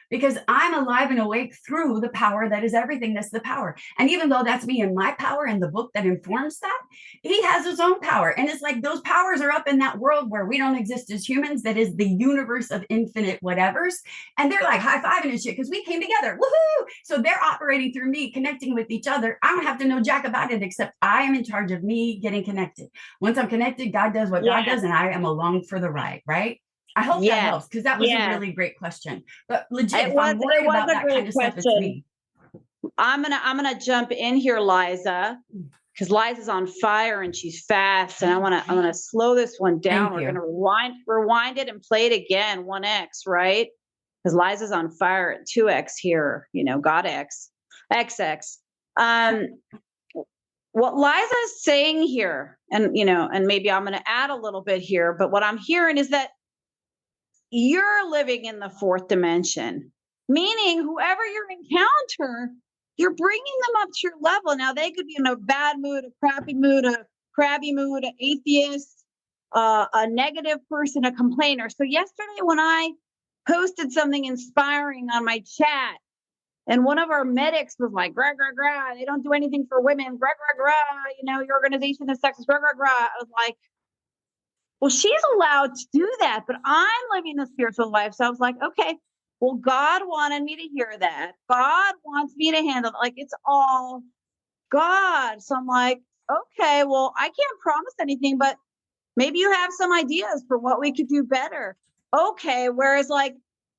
because I'm alive and awake through the power that is everything. That's the power. And even though that's me and my power and the book that informs that, he has his own power. And it's like those powers are up in that world where we don't exist as humans. That is the universe of infinite whatevers. And they're like high-fiving and shit because we came together. Woohoo! So they're operating through me, connecting with each other. I don't have to know jack about it, except I am in charge of me getting connected. Once I'm connected, God does what God does, and I am along for the ride, right? I hope that helps, because that was a really great question. But legit, if I'm worried about that kind of stuff, it's me. I'm gonna jump in here, Liza, because Liza's on fire and she's fast, and I'm gonna slow this one down. We're gonna rewind it and play it again, 1x, right? Because Liza's on fire at 2x here, God X, XX. What Liza is saying here, and maybe I'm gonna add a little bit here, but what I'm hearing is that you're living in the fourth dimension, meaning whoever you encounter, you're bringing them up to your level. Now, they could be in a bad mood, a crappy mood, a crabby mood, an atheist, a negative person, a complainer. So yesterday when I posted something inspiring on my chat, and one of our medics was like, "Gra, gra, gra, they don't do anything for women. Gra, gra, gra, your organization is sexist. Gra, gra, gra." I was like, well, she's allowed to do that, but I'm living the spiritual life. So I was like, okay, well, God wanted me to hear that. God wants me to handle it. Like, it's all God. So I'm like, okay, well, I can't promise anything, but maybe you have some ideas for what we could do better. Okay. Whereas, like,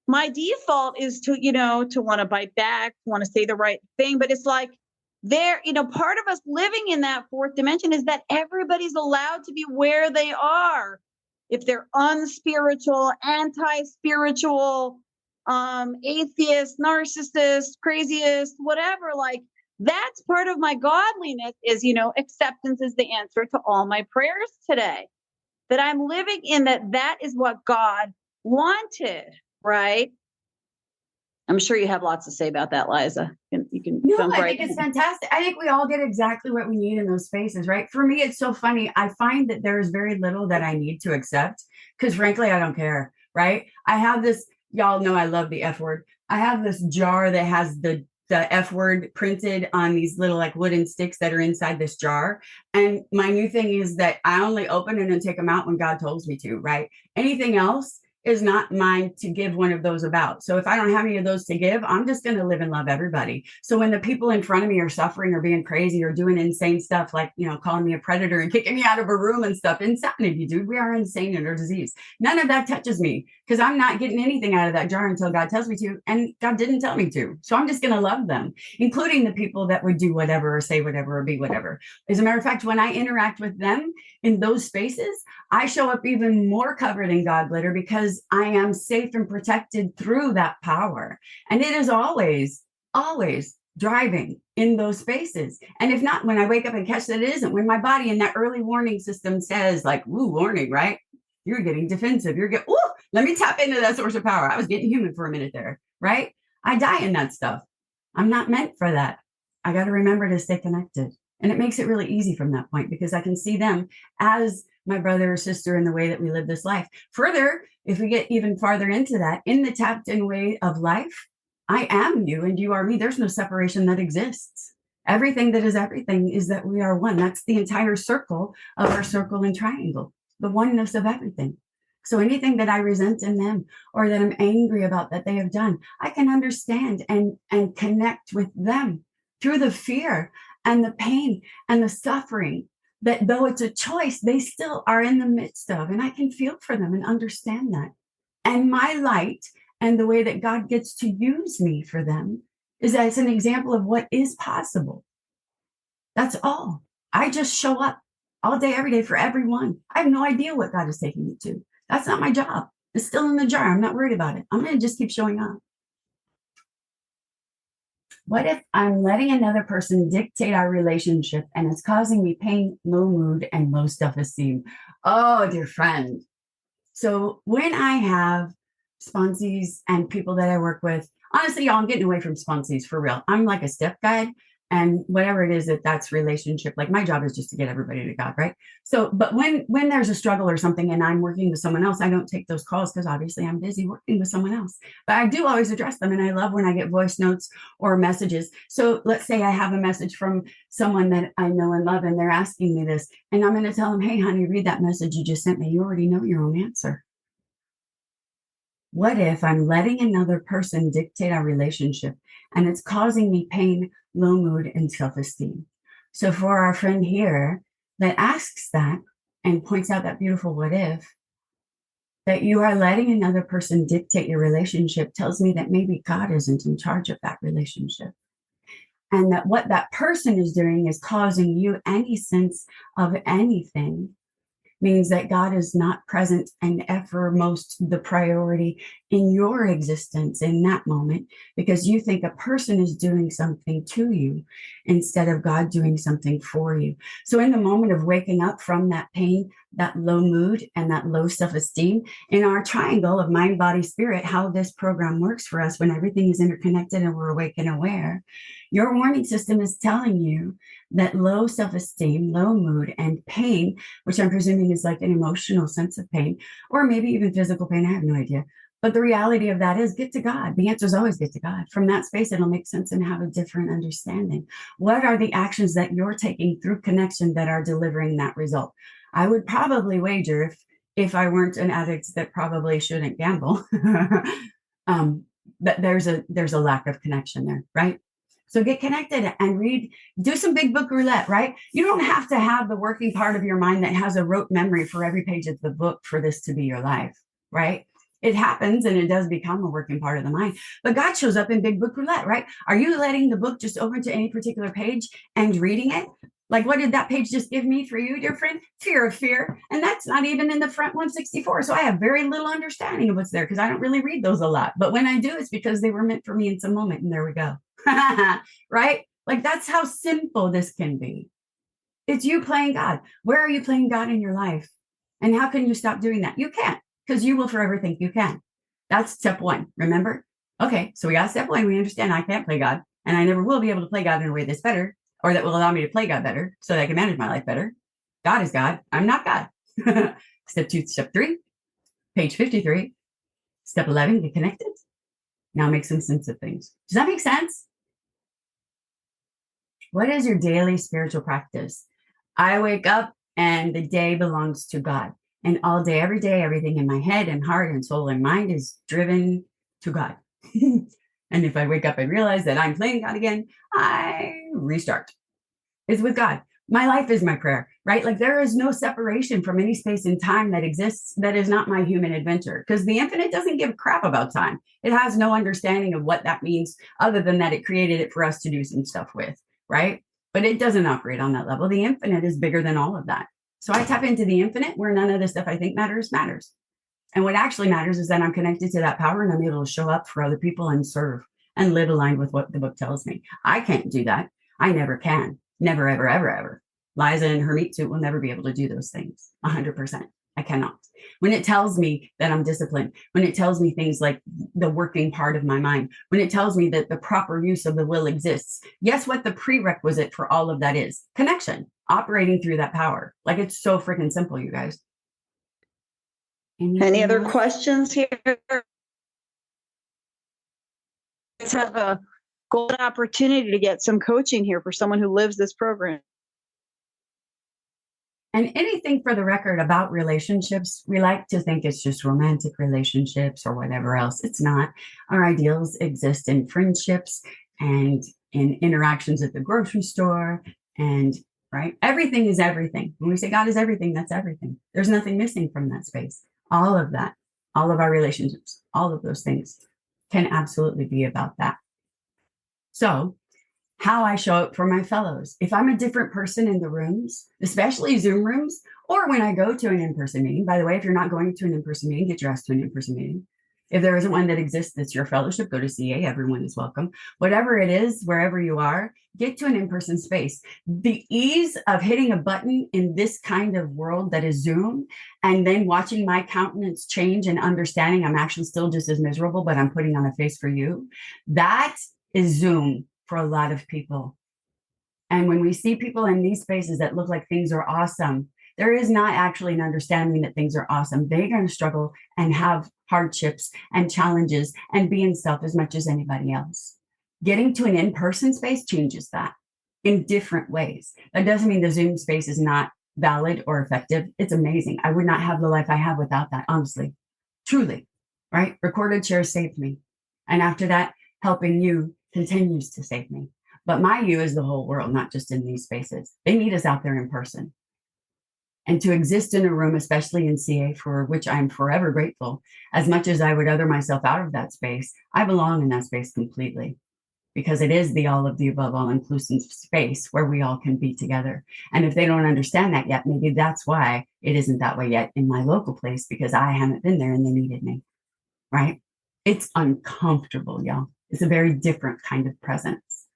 my default is to, to want to bite back, want to say the right thing. But it's like, part of us living in that fourth dimension is that everybody's allowed to be where they are. If they're unspiritual, anti-spiritual, atheist, narcissist, craziest, whatever, like, that's part of my godliness is, acceptance is the answer to all my prayers today. That I'm living in that is what God wanted, right? I'm sure you have lots to say about that, Liza. You can No, I think it's fantastic. I think we all get exactly what we need in those spaces, right? For me, it's so funny. I find that there is very little that I need to accept because, frankly, I don't care, right? I have this, y'all know I love the F word. I have this jar that has the F word printed on these little like wooden sticks that are inside this jar. And my new thing is that I only open it and take them out when God tells me to, right? Anything else is not mine to give one of those about. So if I don't have any of those to give, I'm just going to live and love everybody. So when the people in front of me are suffering or being crazy or doing insane stuff, like, calling me a predator and kicking me out of a room and stuff, insanity, dude, we are insane in our disease. None of that touches me because I'm not getting anything out of that jar until God tells me to. And God didn't tell me to. So I'm just going to love them, including the people that would do whatever or say whatever or be whatever. As a matter of fact, when I interact with them in those spaces, I show up even more covered in God glitter because I am safe and protected through that power. And it is always, always driving in those spaces. And if not, when I wake up and catch that it isn't, when my body in that early warning system says like, ooh, warning, right? You're getting defensive. Ooh, let me tap into that source of power. I was getting human for a minute there, right? I die in that stuff. I'm not meant for that. I got to remember to stay connected. And it makes it really easy from that point because I can see them as my brother or sister in the way that we live this life. Further, if we get even farther into that, in the tapped in way of life, I am you and you are me. There's no separation that exists. Everything that is everything is that we are one. That's the entire circle of our circle and triangle, the oneness of everything. So anything that I resent in them or that I'm angry about that they have done, I can understand and connect with them through the fear and the pain and the suffering that though it's a choice, they still are in the midst of, and I can feel for them and understand that. And my light and the way that God gets to use me for them is as an example of what is possible. That's all. I just show up all day, every day for everyone. I have no idea what God is taking me to. That's not my job. It's still in the jar. I'm not worried about it. I'm going to just keep showing up. What if I'm letting another person dictate our relationship and it's causing me pain, low mood, and low self-esteem? Oh, dear friend. So when I have sponsees and people that I work with, honestly, y'all, I'm getting away from sponsees for real. I'm like a step guide, and whatever it is that's relationship. Like my job is just to get everybody to God, right? So, but when there's a struggle or something and I'm working with someone else, I don't take those calls because obviously I'm busy working with someone else. But I do always address them, and I love when I get voice notes or messages. So let's say I have a message from someone that I know and love, and they're asking me this, and I'm going to tell them, hey, honey, read that message you just sent me. You already know your own answer. What if I'm letting another person dictate our relationship and it's causing me pain, low mood, and self-esteem? So for our friend here that asks that and points out that beautiful what if, that you are letting another person dictate your relationship tells me that maybe God isn't in charge of that relationship. And that what that person is doing is causing you any sense of anything, means that God is not present and foremost the priority in your existence in that moment, because you think a person is doing something to you instead of God doing something for you. So in the moment of waking up from that pain, that low mood, and that low self-esteem, in our triangle of mind, body, spirit, how this program works for us when everything is interconnected and we're awake and aware, your warning system is telling you that low self-esteem, low mood, and pain, which I'm presuming is like an emotional sense of pain, or maybe even physical pain, I have no idea. But the reality of that is get to God. The answer is always get to God. From that space, it'll make sense and have a different understanding. What are the actions that you're taking through connection that are delivering that result? I would probably wager, if I weren't an addict that probably shouldn't gamble, that there's a lack of connection there, right? So get connected and read, do some big book roulette, right? You don't have to have the working part of your mind that has a rote memory for every page of the book for this to be your life, right? It happens and it does become a working part of the mind. But God shows up in big book roulette, right? Are you letting the book just open to any particular page and reading it? Like, what did that page just give me for you, dear friend? Fear of fear. And that's not even in the front 164. So I have very little understanding of what's there because I don't really read those a lot. But when I do, it's because they were meant for me in some moment. And there we go. Right? Like, that's how simple this can be. It's you playing God. Where are you playing God in your life? And how can you stop doing that? You can't, because you will forever think you can. That's step one. Remember? Okay, so we got step one. We understand I can't play God, and I never will be able to play God in a way that's better, or that will allow me to play God better so that I can manage my life better. God is God. I'm not God. Step two, step three, page 53. Step 11, get connected. Now make some sense of things. Does that make sense? What is your daily spiritual practice? I wake up and the day belongs to God. And all day, every day, everything in my head and heart and soul and mind is driven to God. And if I wake up and realize that I'm playing God again, I restart. It's with God. My life is my prayer, right? Like, there is no separation from any space and time that exists that is not my human adventure, because the infinite doesn't give a crap about time. It has no understanding of what that means other than that it created it for us to do some stuff with, right? But it doesn't operate on that level. The infinite is bigger than all of that. So I tap into the infinite where none of the stuff I think matters. And what actually matters is that I'm connected to that power and I'm able to show up for other people and serve and live aligned with what the book tells me. I can't do that. I never can. Never, ever, ever, ever. Liza and her meat suit will never be able to do those things. 100%. I cannot. When it tells me that I'm disciplined, when it tells me things like the working part of my mind, when it tells me that the proper use of the will exists, guess what the prerequisite for all of that is? Connection, operating through that power. Like, it's so freaking simple, you guys. Any other questions here? Let's have a golden opportunity to get some coaching here for someone who lives this program. And anything for the record about relationships, we like to think it's just romantic relationships or whatever else. It's not. Our ideals exist in friendships and in interactions at the grocery store, and right? Everything is everything. When we say God is everything, that's everything. There's nothing missing from that space. All of that, all of our relationships, all of those things can absolutely be about that. So how I show up for my fellows. If I'm a different person in the rooms, especially Zoom rooms, or when I go to an in-person meeting, by the way, if you're not going to an in-person meeting, get your ass to an in-person meeting. If there isn't one that exists that's your fellowship, go to CA. Everyone is welcome. Whatever it is, wherever you are, get to an in-person space. The ease of hitting a button in this kind of world that is Zoom, and then watching my countenance change and understanding I'm actually still just as miserable, but I'm putting on a face for you. That is Zoom for a lot of people. And when we see people in these spaces that look like things are awesome, there is not actually an understanding that things are awesome. They're going to struggle and have hardships and challenges and be in self as much as anybody else. Getting to an in-person space changes that in different ways. That doesn't mean the Zoom space is not valid or effective. It's amazing. I would not have the life I have without that, honestly, truly, right? Recorded shares saved me. And after that, helping you continues to save me. But my you is the whole world, not just in these spaces. They need us out there in person. And to exist in a room, especially in CA, for which I'm forever grateful, as much as I would other myself out of that space, I belong in that space completely, because it is the all of the above, all inclusive space where we all can be together. And if they don't understand that yet, maybe that's why it isn't that way yet in my local place, because I haven't been there and they needed me, right? It's uncomfortable, y'all. It's a very different kind of presence.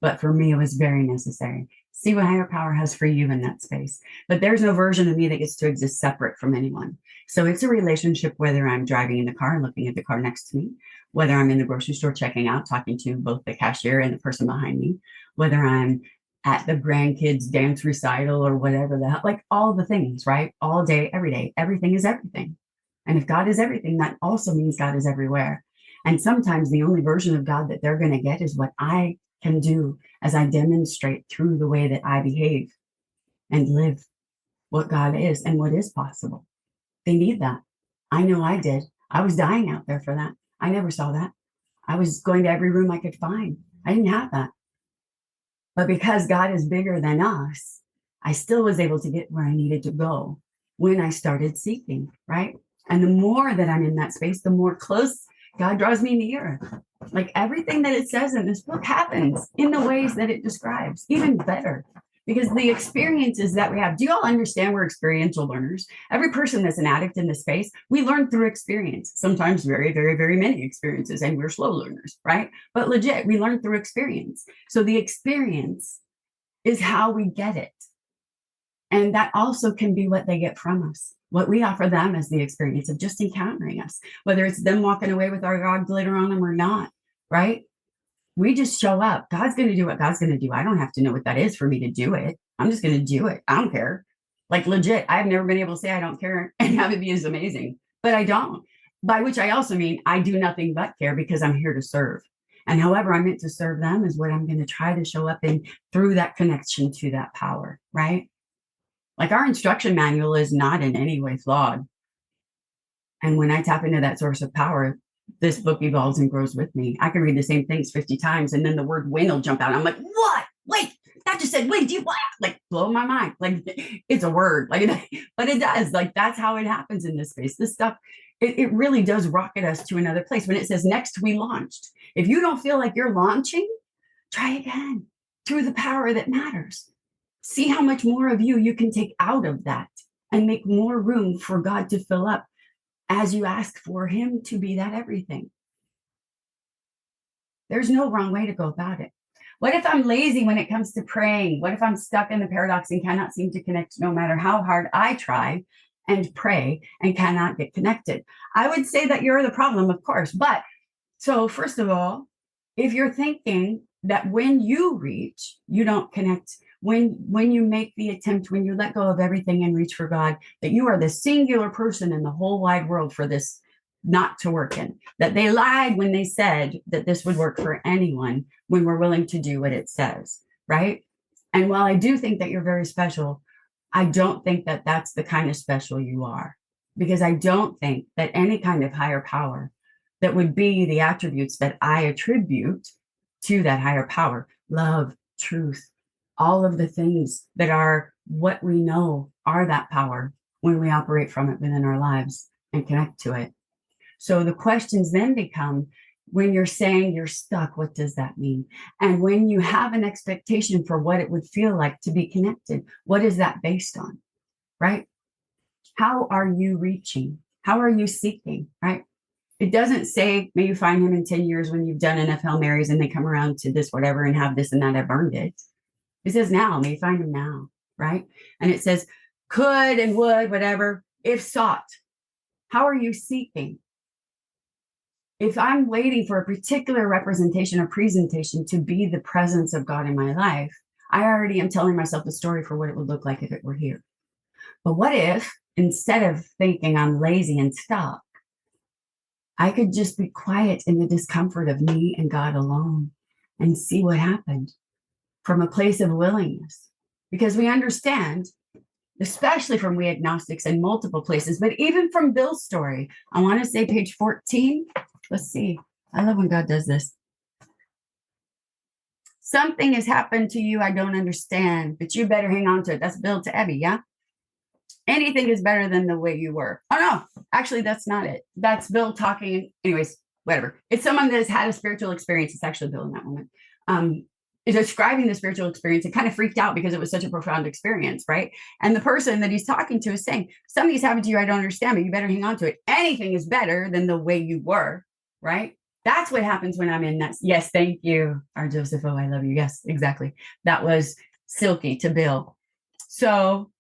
But for me, it was very necessary. See what higher power has for you in that space. But there's no version of me that gets to exist separate from anyone. So it's a relationship, whether I'm driving in the car and looking at the car next to me, whether I'm in the grocery store checking out, talking to both the cashier and the person behind me, whether I'm at the grandkids dance recital or whatever the hell, like all the things, right? All day, every day, everything is everything. And if God is everything, that also means God is everywhere. And sometimes the only version of God that they're going to get is what I can do as I demonstrate through the way that I behave and live what God is and what is possible. They need that. I know I did. I was dying out there for that. I never saw that. I was going to every room I could find. I didn't have that. But because God is bigger than us, I still was able to get where I needed to go when I started seeking, right? And the more that I'm in that space, the more close God draws me near. Like everything that it says in this book happens in the ways that it describes, even better. Because the experiences that we have, do you all understand we're experiential learners? Every person that's an addict in this space, we learn through experience, sometimes very, very, very many experiences, and we're slow learners, right? But legit, we learn through experience. So the experience is how we get it. And that also can be what they get from us. What we offer them is the experience of just encountering us, whether it's them walking away with our God glitter on them or not, right? We just show up. God's going to do what God's going to do. I don't have to know what that is for me to do it. I'm just going to do it. I don't care. Like legit, I've never been able to say I don't care and have it be as amazing, but I don't. By which I also mean I do nothing but care because I'm here to serve. And however I'm meant to serve them is what I'm going to try to show up in through that connection to that power, right? Like our instruction manual is not in any way flawed. And when I tap into that source of power, this book evolves and grows with me. I can read the same things 50 times and then the word win will jump out. I'm like, what? Wait, that just said win. Do you what? Like blow my mind. Like it's a word. Like, but it does. Like that's how it happens in this space. This stuff, it really does rocket us to another place. When it says next we launched, if you don't feel like you're launching, try again through the power that matters. See how much more of you can take out of that and make more room for God to fill up as you ask for him to be that everything. There's no wrong way to go about it. What if I'm lazy when it comes to praying? What if I'm stuck in the paradox and cannot seem to connect no matter how hard I try and pray and cannot get connected? I would say that you're the problem, of course. But so first of all, if you're thinking that when you reach, you don't connect, when you make the attempt, when you let go of everything and reach for God, that you are the singular person in the whole wide world for this not to work in, that they lied when they said that this would work for anyone when we're willing to do what it says, right? And while I do think that you're very special, I don't think that that's the kind of special you are, because I don't think that any kind of higher power that would be the attributes that I attribute to that higher power, love, truth, all of the things that are what we know are that power when we operate from it within our lives and connect to it. So the questions then become, When you're saying you're stuck, what does that mean? And when you have an expectation for what it would feel like to be connected, what is that based on, right? How are you reaching? How are you seeking, right? It doesn't say, may you find him in 10 years when you've done enough Hail Marys and they come around to this, whatever, and have this and that, I've earned it. It says now, may you find him now, right? And it says could and would, whatever, if sought. How are you seeking? If I'm waiting for a particular representation or presentation to be the presence of God in my life, I already am telling myself the story for what it would look like if it were here. But what if, instead of thinking I'm lazy and stuck, I could just be quiet in the discomfort of me and God alone and see what happened from a place of willingness? Because we understand, especially from we agnostics in multiple places, but even from Bill's story, I want to say page 14. Let's see. I love when God does this. Something has happened to you I don't understand, but you better hang on to it. That's Bill to Abby, yeah? Anything is better than the way you were. Oh, no, actually, that's not it. That's Bill talking. Anyways, whatever. It's someone that has had a spiritual experience. It's actually Bill in that moment. Is describing the spiritual experience and kind of freaked out because it was such a profound experience, right? And the person that he's talking to is saying, something's happened to you I don't understand, but you better hang on to it. Anything is better than the way you were, right? That's what happens when I'm in that. Yes, thank you, our Joseph. Oh, I love you. Yes, exactly. That was Silky to Bill. So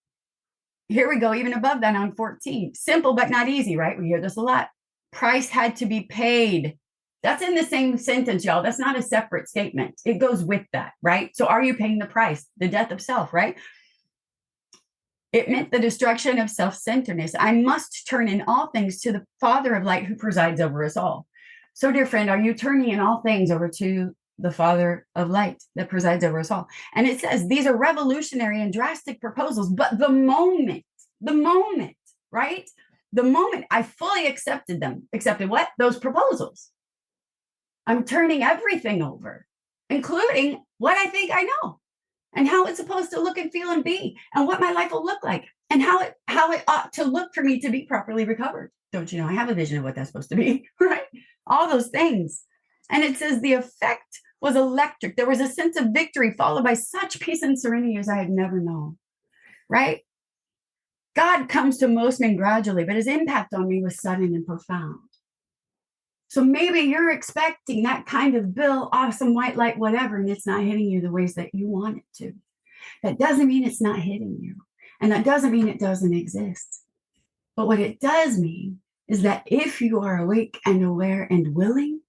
here we go, even above that on 14. Simple, but not easy, right? We hear this a lot. Price had to be paid. That's in the same sentence, y'all. That's not a separate statement. It goes with that, right? So are you paying the price? The death of self, right? It meant the destruction of self-centeredness. I must turn in all things to the Father of light who presides over us all. So, dear friend, are you turning in all things over to the Father of light that presides over us all? And it says these are revolutionary and drastic proposals, but the moment, right? The moment I fully accepted them, accepted what? Those proposals. I'm turning everything over, including what I think I know and how it's supposed to look and feel and be and what my life will look like and how it ought to look for me to be properly recovered. Don't you know? I have a vision of what that's supposed to be, right? All those things. And it says the effect was electric. There was a sense of victory followed by such peace and serenity as I had never known, right? God comes to most men gradually, but his impact on me was sudden and profound. So maybe you're expecting that kind of Bill, awesome white light, whatever, and it's not hitting you the ways that you want it to. That doesn't mean it's not hitting you. And that doesn't mean it doesn't exist. But what it does mean is that if you are awake and aware and willing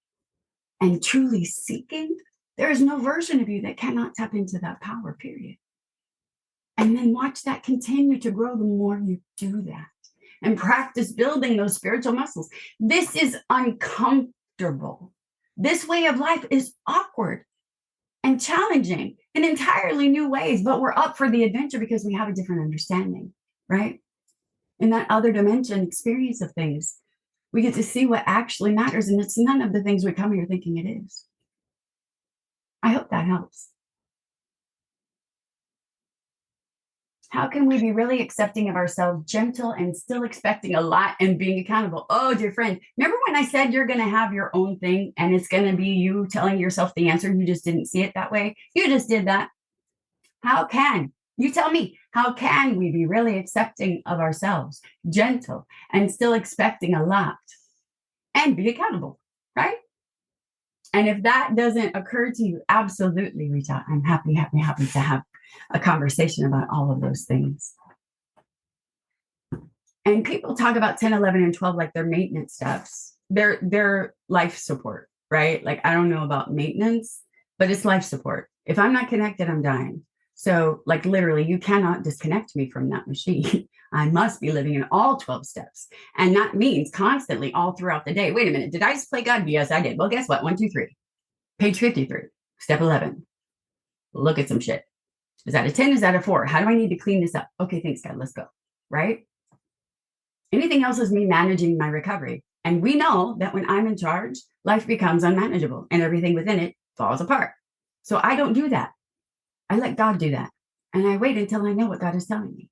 and truly seeking, there is no version of you that cannot tap into that power, period. And then watch that continue to grow the more you do that. And practice building those spiritual muscles. This is uncomfortable. This way of life is awkward and challenging in entirely new ways, but we're up for the adventure because we have a different understanding, right? In that other dimension experience of things, we get to see what actually matters, and it's none of the things we come here thinking it is. I hope that helps. How can we be really accepting of ourselves, gentle, and still expecting a lot and being accountable? Oh, dear friend, remember when I said you're going to have your own thing and it's going to be you telling yourself the answer? You just didn't see it that way. You just did that. How can you tell me? How can we be really accepting of ourselves, gentle, and still expecting a lot and be accountable, right? And if that doesn't occur to you, absolutely reach out. I'm happy to have a conversation about all of those things. And people talk about 10, 11, and 12 like they're maintenance steps. They're life support, right? Like, I don't know about maintenance, but it's life support. If I'm not connected, I'm dying. So, like, literally, you cannot disconnect me from that machine. I must be living in all 12 steps. And that means constantly all throughout the day. Wait a minute. Did I just play God? Yes, I did. Well, guess what? 1, 2, 3. Page 53. Step 11. Look at some shit. Is that a 10? Is that a 4? How do I need to clean this up? Okay, thanks, God. Let's go. Right? Anything else is me managing my recovery. And we know that when I'm in charge, life becomes unmanageable and everything within it falls apart. So I don't do that. I let God do that. And I wait until I know what God is telling me.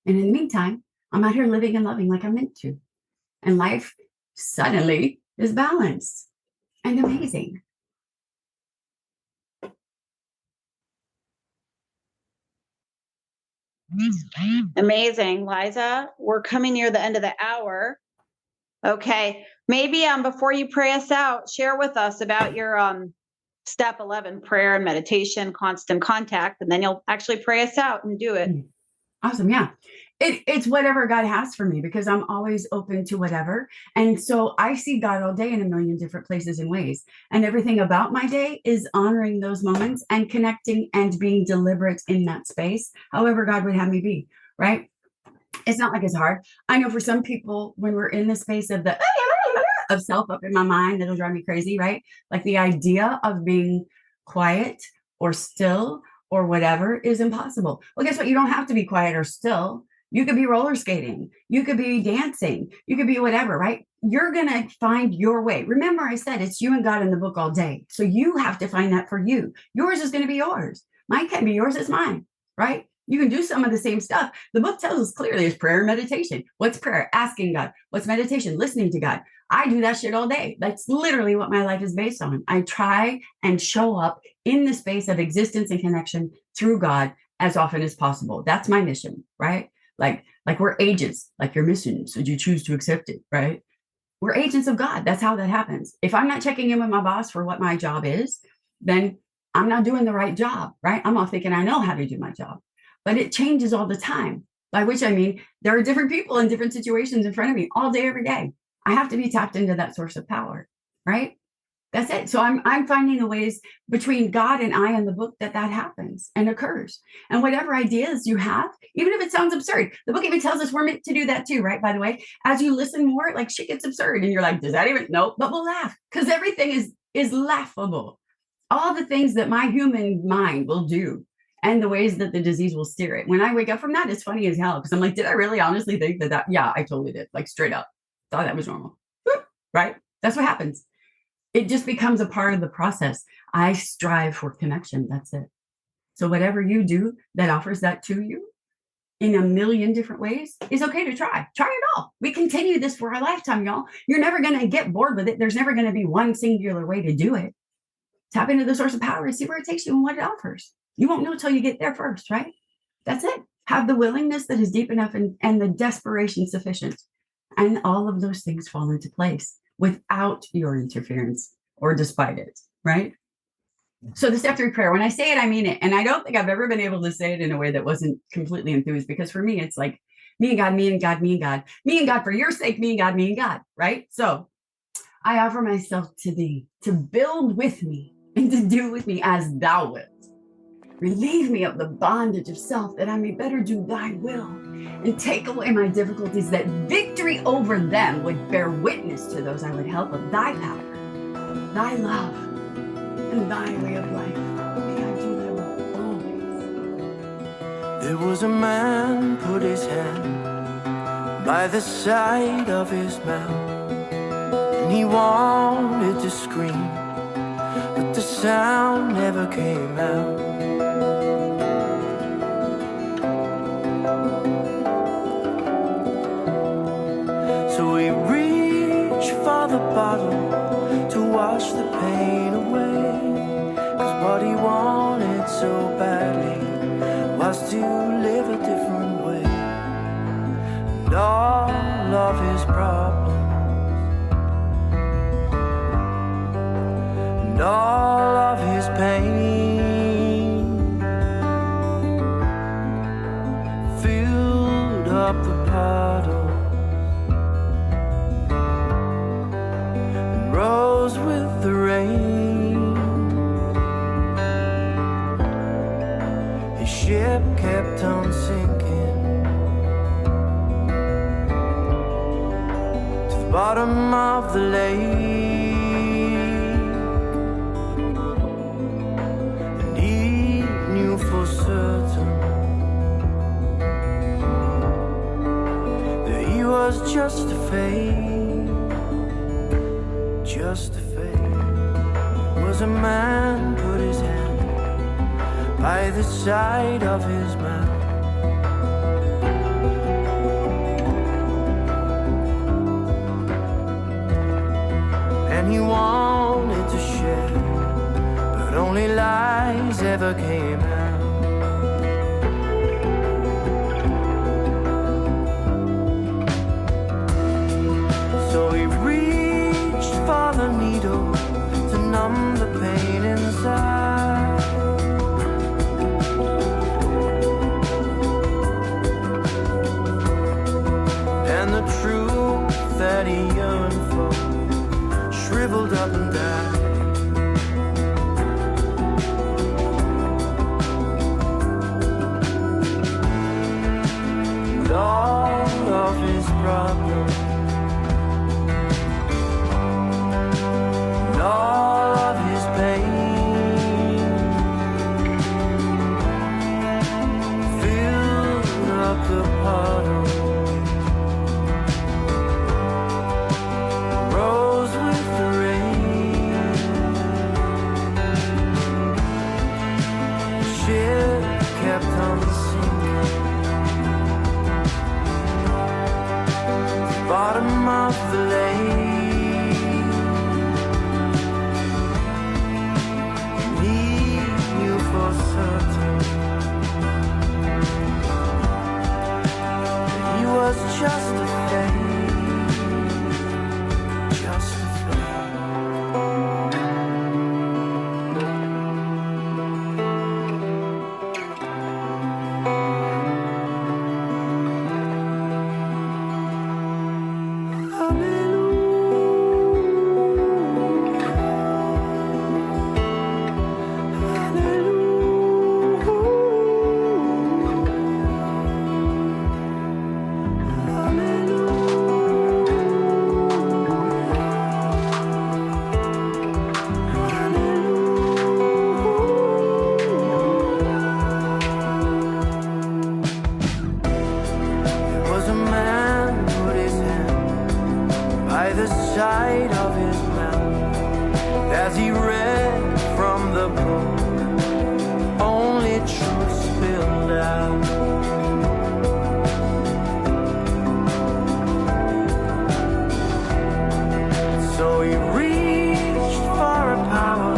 And in the meantime, I'm out here living and loving like I'm meant to. And life suddenly is balanced. and amazing. Amazing, Liza. We're coming near the end of the hour. Okay. Maybe before you pray us out, share with us about your step 11 prayer and meditation, constant contact, and then you'll actually pray us out and do it. Awesome. Yeah. It's whatever God has for me, because I'm always open to whatever. And so I see God all day in a million different places and ways. And everything about my day is honoring those moments and connecting and being deliberate in that space, however God would have me be, right? It's not like it's hard. I know for some people, when we're in the space of the of self up in my mind, that'll drive me crazy, right? Like the idea of being quiet or still or whatever is impossible. Well, guess what? You don't have to be quiet or still. You could be roller skating. You could be dancing. You could be whatever, right? You're going to find your way. Remember, I said it's you and God in the book all day. So you have to find that for you. Yours is going to be yours. Mine can't be yours. It's mine, right? You can do some of the same stuff. The book tells us clearly it's prayer and meditation. What's prayer? Asking God. What's meditation? Listening to God. I do that shit all day. That's literally what my life is based on. I try and show up in the space of existence and connection through God as often as possible. That's my mission, right? Like we're agents, like your mission. So you choose to accept it, right? We're agents of God. That's how that happens. If I'm not checking in with my boss for what my job is, then I'm not doing the right job, right? I'm all thinking I know how to do my job, but it changes all the time. By which I mean, there are different people in different situations in front of me all day, every day. I have to be tapped into that source of power, right? That's it. So I'm finding the ways between God and I in the book that happens and occurs. And whatever ideas you have, even if it sounds absurd, the book even tells us we're meant to do that too, right? By the way, as you listen more, like shit gets absurd and you're like, does that even? Nope. But we'll laugh because everything is laughable. All the things that my human mind will do and the ways that the disease will steer it. When I wake up from that, it's funny as hell because I'm like, did I really honestly think that? Yeah, I totally did. Like straight up. Thought that was normal, right? That's what happens. It just becomes a part of the process. I strive for connection. That's it. So whatever you do that offers that to you in a million different ways is okay to try. Try it all. We continue this for our lifetime, y'all. You're never going to get bored with it. There's never going to be one singular way to do it. Tap into the source of power and see where it takes you and what it offers. You won't know until you get there first, right? That's it. Have the willingness that is deep enough and the desperation sufficient. And all of those things fall into place without your interference or despite it, right? So the step 3 prayer, when I say it, I mean it. And I don't think I've ever been able to say it in a way that wasn't completely enthused, because for me, it's like me and God, me and God, me and God, me and God for your sake, me and God, right? So I offer myself to thee to build with me and to do with me as thou wilt. Relieve me of the bondage of self, that I may better do thy will, and take away my difficulties, that victory over them would bear witness to those I would help of thy power, thy love, and thy way of life. May I do thy will always. There was a man put his hand by the side of his mouth, and he wanted to scream, but the sound never came out. So he reached for the bottle to wash the pain away, 'cause what he wanted so badly was to live a different way. And all of his problems and all of his pain filled up the bottle and rose with the rain. His ship kept on sinking to the bottom of the lake. For certain that he was just a fake, just a fake. Was a man put his hand by the side of his mouth, and he wanted that he yearned for shriveled up and died. And all of his problems, and all of his pain filled up the puddle, rose with the rain. The ship kept on sinking, bottom of the lake. He knew for certain that he was just a fake, just a side of his mouth as he read from the book, only truth spilled out. So he reached for a power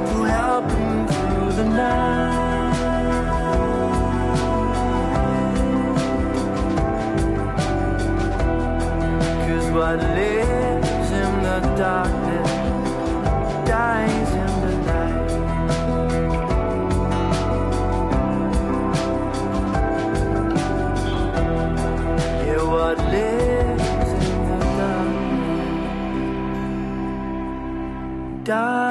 to help him through the night. Cause what lives in the darkness dies in the light. Yeah, what lives in the darkness dies.